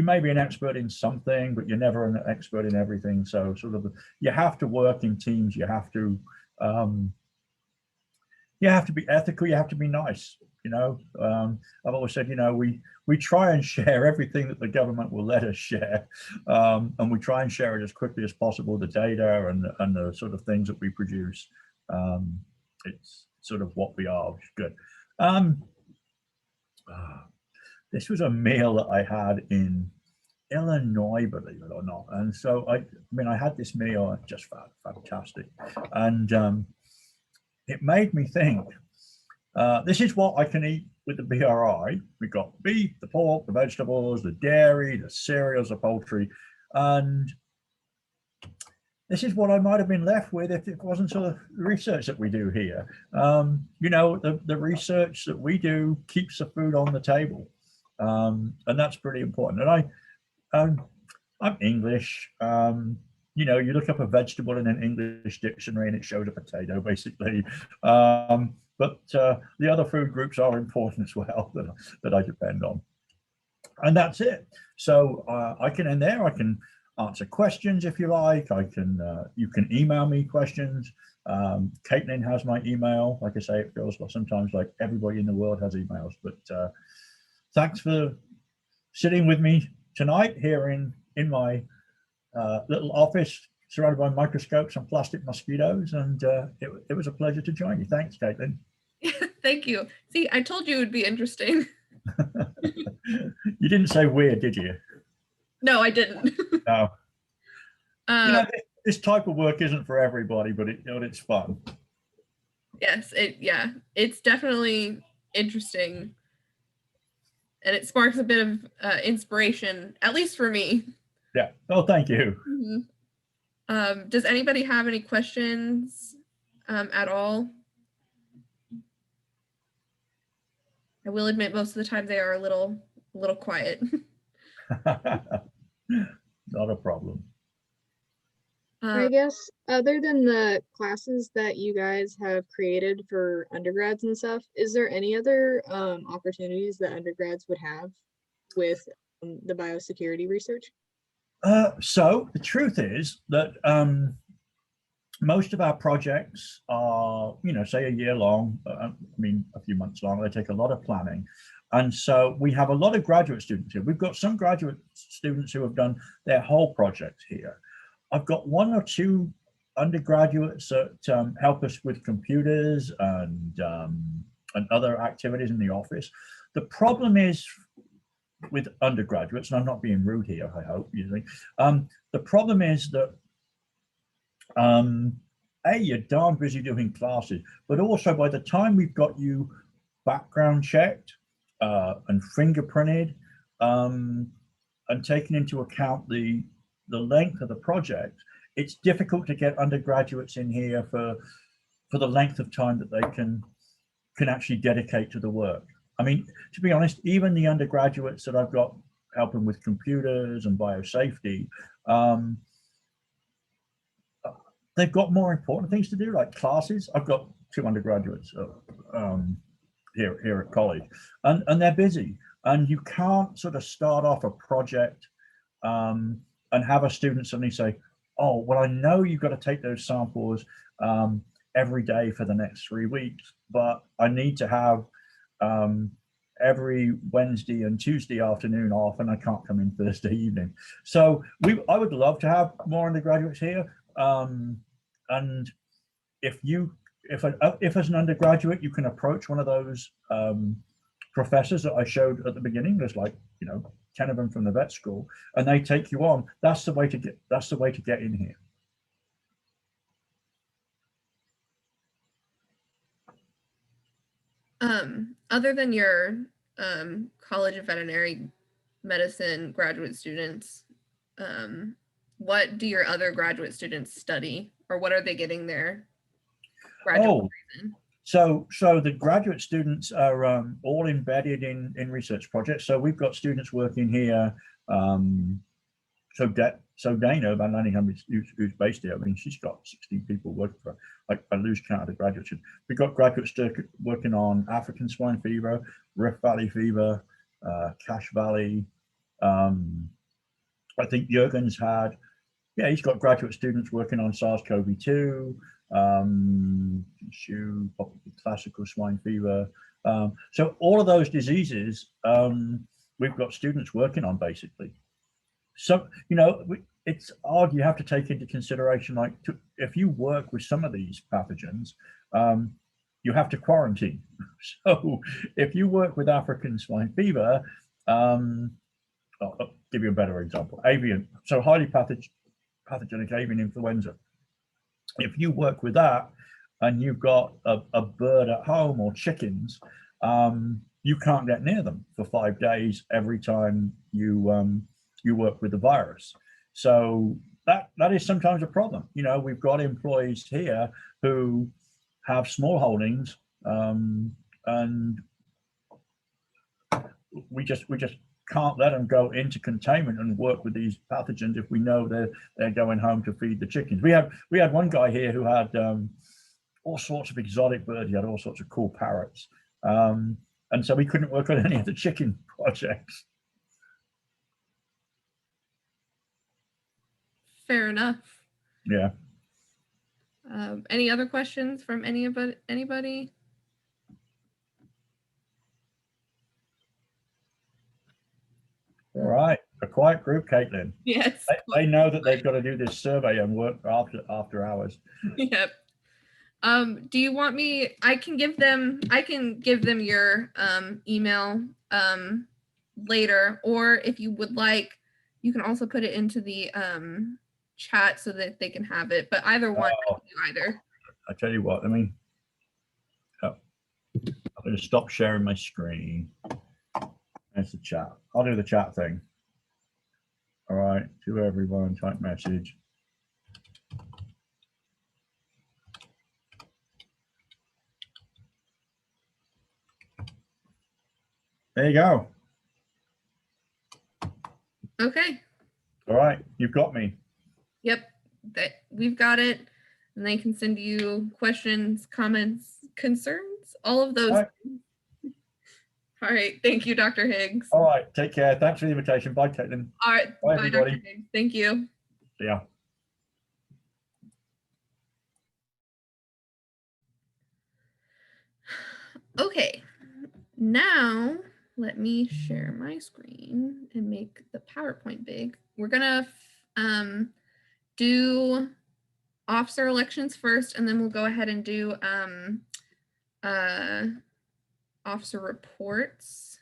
may be an expert in something, but you're never an expert in everything. So sort of, you have to work in teams, you have to be ethical, you have to be nice. You know, I've always said, you know, we try and share everything that the government will let us share, and we try and share it as quickly as possible, the data and the sort of things that we produce. It's sort of what we are, which is good. This was a meal that I had in Illinois, believe it or not. And so I mean, I had this meal, just fantastic, and it made me think. This is what I can eat with the BRI. We've got beef, the pork, the vegetables, the dairy, the cereals, the poultry, and this is what I might have been left with if it wasn't for the research that we do here. You know, the research that we do keeps the food on the table, and that's pretty important. And I'm English. You know, you look up a vegetable in an English dictionary and it shows a potato, basically. But the other food groups are important as well that I depend on. And that's it. So I can end there. I can answer questions if you like. You can email me questions. Caitlin has my email. Like I say, it feels like sometimes like everybody in the world has emails. But thanks for sitting with me tonight here in my little office surrounded by microscopes and plastic mosquitoes, and it was a pleasure to join you. Thanks, Caitlin. Thank you. See, I told you it would be interesting. You didn't say weird, did you? No, I didn't. No. You know, this type of work isn't for everybody, but it's fun. Yes, it's definitely interesting, and it sparks a bit of inspiration, at least for me. Yeah. Oh, thank you. Mm-hmm. Does anybody have any questions at all? I will admit most of the time they are a little quiet. Not a problem. I guess other than the classes that you guys have created for undergrads and stuff, is there any other opportunities that undergrads would have with the biosecurity research? So the truth is that most of our projects are, you know, say a year long, I mean, a few months long. They take a lot of planning. And so we have a lot of graduate students here. We've got some graduate students who have done their whole project here. I've got one or two undergraduates that help us with computers and other activities in the office. The problem is with undergraduates, and I'm not being rude here, I hope, usually. The problem is that you're darn busy doing classes, but also by the time we've got you background checked and fingerprinted and taken into account the length of the project, it's difficult to get undergraduates in here for the length of time that they can actually dedicate to the work. I mean, to be honest, even the undergraduates that I've got helping with computers and biosafety, they've got more important things to do, like classes. I've got two undergraduates here at college, and they're busy, and you can't sort of start off a project and have a student suddenly say, oh, well, I know you've got to take those samples every day for the next 3 weeks, but I need to have every Wednesday and Tuesday afternoon off, and I can't come in Thursday evening. So I would love to have more undergraduates here. And if as an undergraduate, you can approach one of those professors that I showed at the beginning, there's like, 10 of them from the vet school, and they take you on, that's the way to get in here. Other than your College of Veterinary Medicine graduate students, what do your other graduate students study, or what are they getting their graduate degrees in? So the graduate students are all embedded in research projects. So we've got students working here. So Dana Van Lanningham, who's based here, I mean, she's got 16 people working for her. I lose count of the graduates. We've got graduates working on African swine fever, Rift Valley fever, Cache Valley. I think Jürgen's he's got graduate students working on SARS-CoV-2, classical swine fever. So all of those diseases, we've got students working on basically. So, it's odd. You have to take into consideration, like, if you work with some of these pathogens, you have to quarantine. So if you work with African swine fever, I'll give you a better example. Avian, so highly pathogenic avian influenza. If you work with that and you've got a bird at home or chickens, you can't get near them for 5 days every time you work with the virus. So that is sometimes a problem. We've got employees here who have small holdings, and we just can't let them go into containment and work with these pathogens if we know they're going home to feed the chickens. We had one guy here who had all sorts of exotic birds. He had all sorts of cool parrots, and so we couldn't work on any of the chicken projects. Fair enough. Yeah. Any other questions from anybody? All right, a quiet group, Caitlin. Yes. They know that they've got to do this survey and work after hours. Yep. Do you want me? I can give them your email later, or if you would like, you can also put it into the chat so that they can have it. But either one, I can do either. I tell you what, I'm going to stop sharing my screen. There's the chat. I'll do the chat thing. All right, to everyone, type message. There you go. Okay. All right, you've got me. Yep, we've got it. And they can send you questions, comments, concerns, all of those. All right. Thank you, Dr. Higgs. All right. Take care. Thanks for the invitation. Bye, Caitlin. All right. Bye, everybody. Dr. Higgs. Thank you. See ya. Okay. Now, let me share my screen and make the PowerPoint big. We're going to do officer elections first, and then we'll go ahead and do officer reports.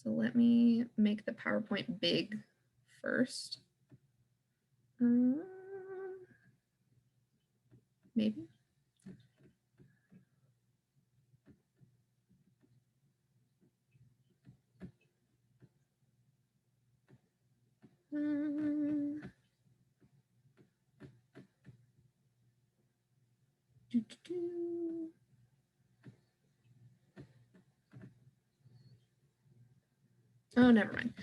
So let me make the PowerPoint big first. Maybe. Oh, never mind.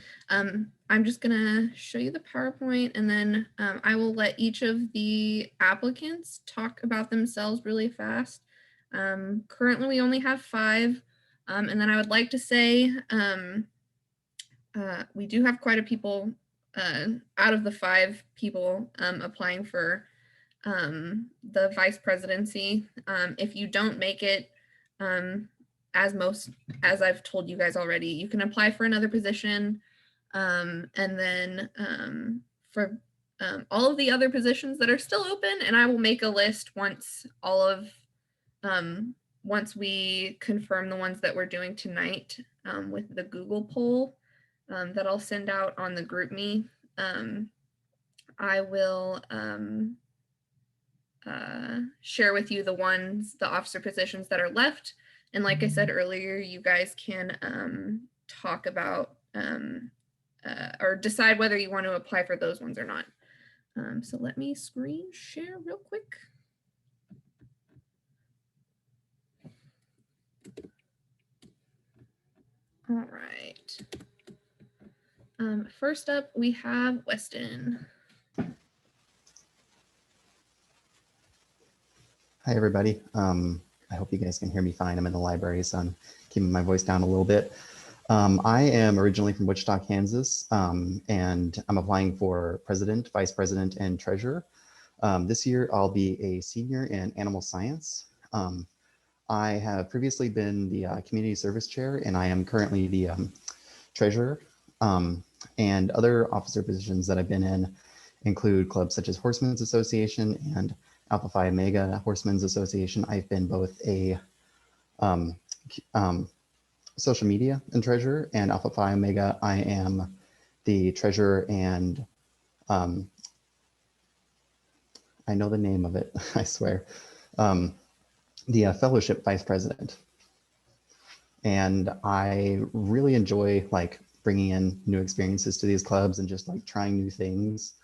I'm just gonna show you the PowerPoint, and then I will let each of the applicants talk about themselves really fast. Currently, we only have 5. And then I would like to say we do have quite a people out of the 5 people applying for the vice presidency. If you don't make it, as I've told you guys already, you can apply for another position. And then for all of the other positions that are still open, and I will make a list once once we confirm the ones that we're doing tonight with the Google poll that I'll send out on the GroupMe. I will share with you the officer positions that are left. And like I said earlier, you guys can talk about or decide whether you want to apply for those ones or not. So let me screen share real quick. All right. First up, we have Weston. Hi, everybody. I hope you guys can hear me fine. I'm in the library, so I'm keeping my voice down a little bit. I am originally from Wichita, Kansas, and I'm applying for president, vice president, and treasurer. This year, I'll be a senior in animal science. I have previously been the community service chair, and I am currently the treasurer. And other officer positions that I've been in include clubs such as Horsemen's Association and Alpha Phi Omega Horsemen's Association. I've been both a social media and treasurer, and Alpha Phi Omega, I am the treasurer and I know the name of it, I swear, the fellowship vice president. And I really enjoy like bringing in new experiences to these clubs and just like trying new things.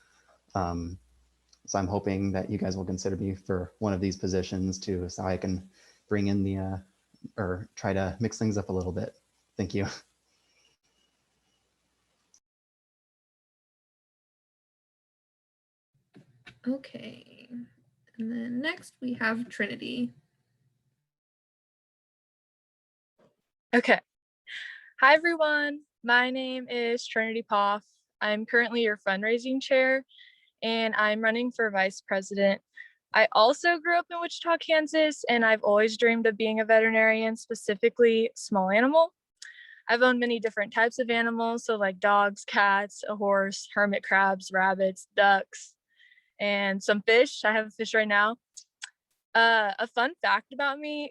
So I'm hoping that you guys will consider me for one of these positions too, so I can bring in the, or try to mix things up a little bit. Thank you. Okay, and then next we have Trinity. Okay. Hi, everyone. My name is Trinity Poff. I'm currently your fundraising chair, and I'm running for vice president. I also grew up in Wichita, Kansas, and I've always dreamed of being a veterinarian, specifically small animal. I've owned many different types of animals, so like dogs, cats, a horse, hermit crabs, rabbits, ducks, and some fish. I have a fish right now. A fun fact about me,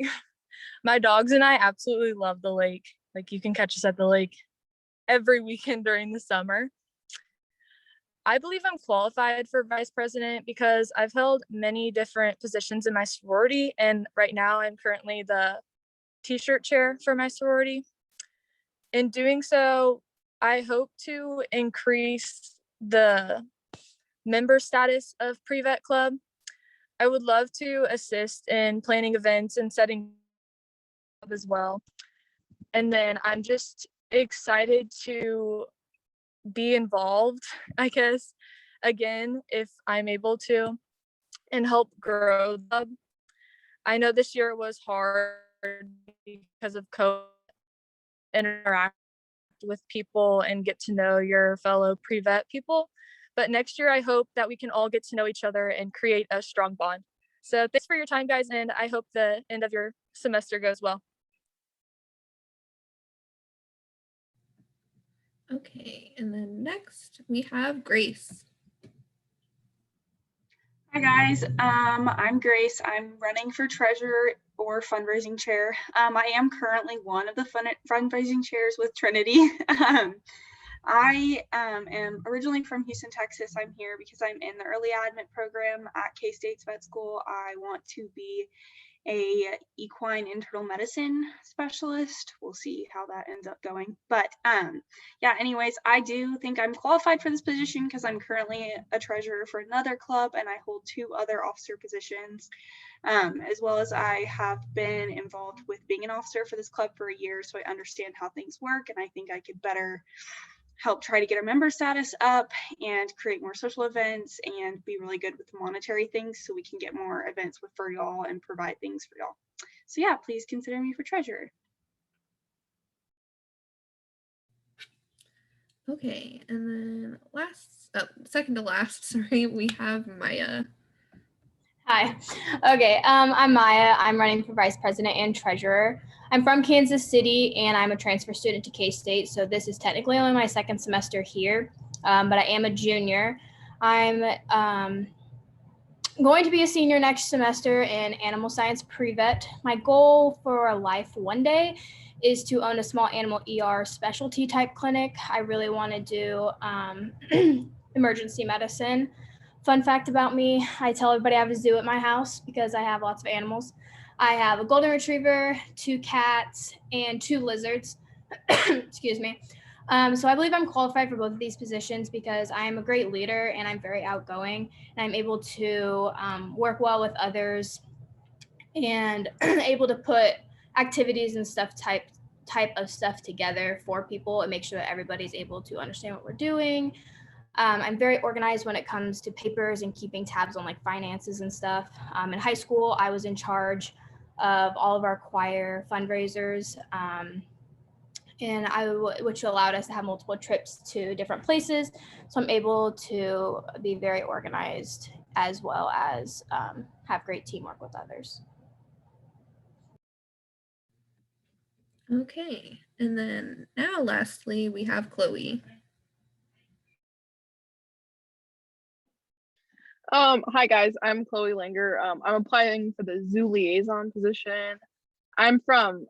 my dogs and I absolutely love the lake. Like you can catch us at the lake every weekend during the summer. I believe I'm qualified for vice president because I've held many different positions in my sorority, and right now I'm currently the t-shirt chair for my sorority. In doing so, I hope to increase the member status of Pre-Vet Club. I would love to assist in planning events and setting up as well. And then I'm just excited to be involved, I guess, again, if I'm able to, and help grow the club. I know this year was hard because of COVID, interact with people and get to know your fellow pre-vet people. But next year, I hope that we can all get to know each other and create a strong bond. So thanks for your time, guys, and I hope the end of your semester goes well. Okay, and then next we have Grace. Hi guys, I'm Grace. I'm running for treasurer or fundraising chair. I am currently one of the fundraising chairs with Trinity. I am originally from Houston, Texas. I'm here because I'm in the early admit program at K-State's vet school. I want to be a equine internal medicine specialist. We'll see how that ends up going. But yeah, anyways, I do think I'm qualified for this position because I'm currently a treasurer for another club and I hold 2 other officer positions, as well as I have been involved with being an officer for this club for a year. So I understand how things work and I think I could better help try to get our member status up and create more social events and be really good with the monetary things so we can get more events for y'all and provide things for y'all. So yeah, please consider me for treasurer. Okay, and then second to last, sorry, we have Maya. Hi. Okay, I'm Maya. I'm running for vice president and treasurer. I'm from Kansas City and I'm a transfer student to K-State. So this is technically only my second semester here, but I am a junior. I'm going to be a senior next semester in animal science pre-vet. My goal for life one day is to own a small animal ER specialty type clinic. I really want to do emergency medicine. Fun fact about me, I tell everybody I have a zoo at my house because I have lots of animals. I have a golden retriever, 2 cats, and 2 lizards. Excuse me. So I believe I'm qualified for both of these positions because I am a great leader and I'm very outgoing and I'm able to work well with others and able to put activities and stuff type of stuff together for people and make sure that everybody's able to understand what we're doing. I'm very organized when it comes to papers and keeping tabs on like finances and stuff. In high school, I was in charge of all of our choir fundraisers, which allowed us to have multiple trips to different places. So I'm able to be very organized as well as have great teamwork with others. Okay, and then now lastly, we have Chloe. Hi guys, I'm Chloe Langer. I'm applying for the zoo liaison position. I'm from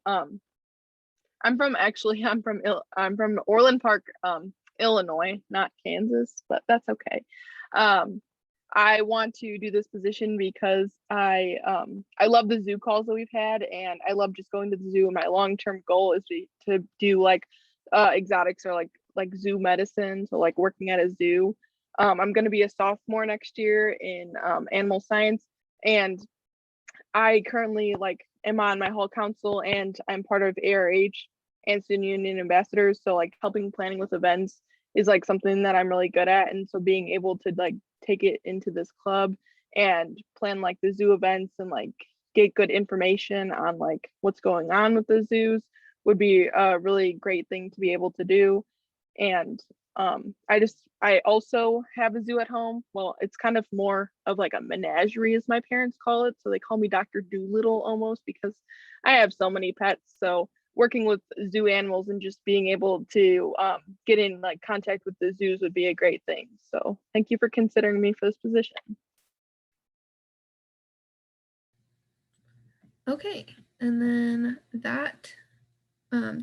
Orland Park, Illinois, not Kansas, but that's okay. I want to do this position because I love the zoo calls that we've had, and I love just going to the zoo. And my long-term goal is to do like exotics or like zoo medicine, so like working at a zoo. I'm going to be a sophomore next year in animal science, and I currently am on my hall council, and I'm part of ARH and Student Union Ambassadors. So like helping planning with events is like something that I'm really good at, and so being able to like take it into this club and plan like the zoo events and like get good information on like what's going on with the zoos would be a really great thing to be able to do. And I also have a zoo at home. Well, it's kind of more of like a menagerie, as my parents call it. So they call me Dr. Doolittle almost because I have so many pets. So working with zoo animals and just being able to get in like contact with the zoos would be a great thing. So thank you for considering me for this position. Okay, and then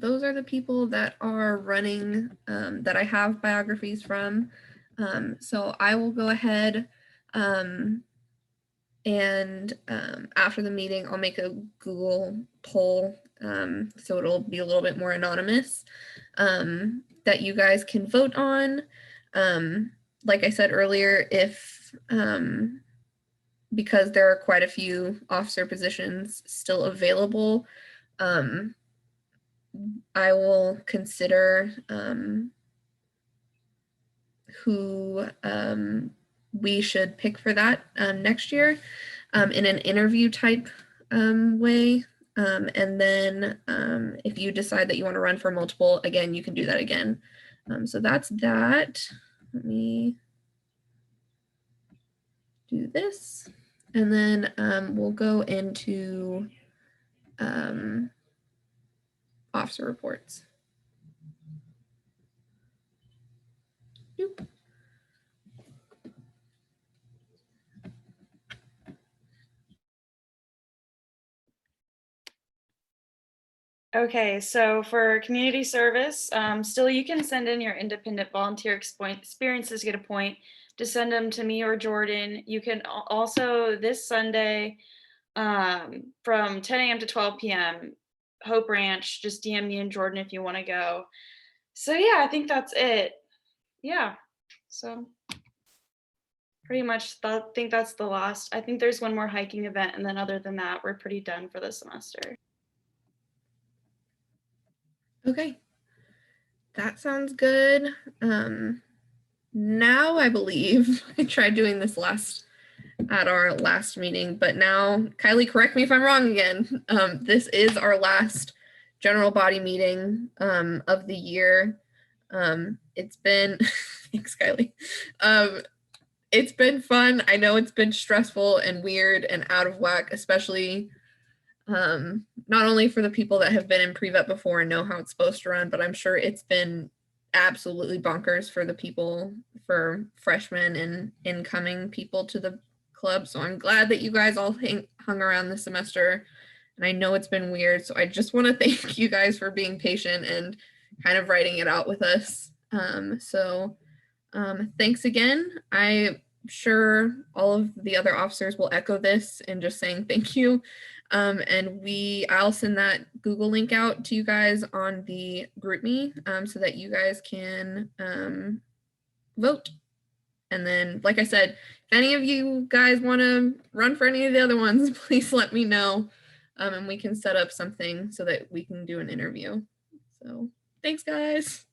those are the people that are running that I have biographies from. So I will go ahead and after the meeting, I'll make a Google poll so it'll be a little bit more anonymous that you guys can vote on. Like I said earlier, because there are quite a few officer positions still available, I will consider who we should pick for that next year in an interview type way. And then if you decide that you want to run for multiple, again, you can do that again. So that's that. Let me do this. And then we'll go into officer reports. Doop. Okay, so for community service, still you can send in your independent volunteer experiences, get a point to send them to me or Jordan. You can also this Sunday from 10 a.m. to 12 p.m. Hope Ranch, just DM me and Jordan if you want to go. So yeah, I think that's it. Yeah, so pretty much I think that's the last. I think there's one more hiking event, and then other than that, we're pretty done for the semester. Okay, that sounds good. Now I believe I tried doing this last at our last meeting. But now, Kylie, correct me if I'm wrong again. This is our last general body meeting of the year. It's been, thanks, Kylie. It's been fun. I know it's been stressful and weird and out of whack, especially not only for the people that have been in pre-vet before and know how it's supposed to run, but I'm sure it's been absolutely bonkers for the people, for freshmen and incoming people to the club. So I'm glad that you guys all hung around this semester. And I know it's been weird. So I just want to thank you guys for being patient and kind of writing it out with us. Thanks again. I'm sure all of the other officers will echo this and just saying thank you. I'll send that Google link out to you guys on the GroupMe so that you guys can vote. And then, like I said, if any of you guys want to run for any of the other ones, please let me know and we can set up something so that we can do an interview. So thanks, guys.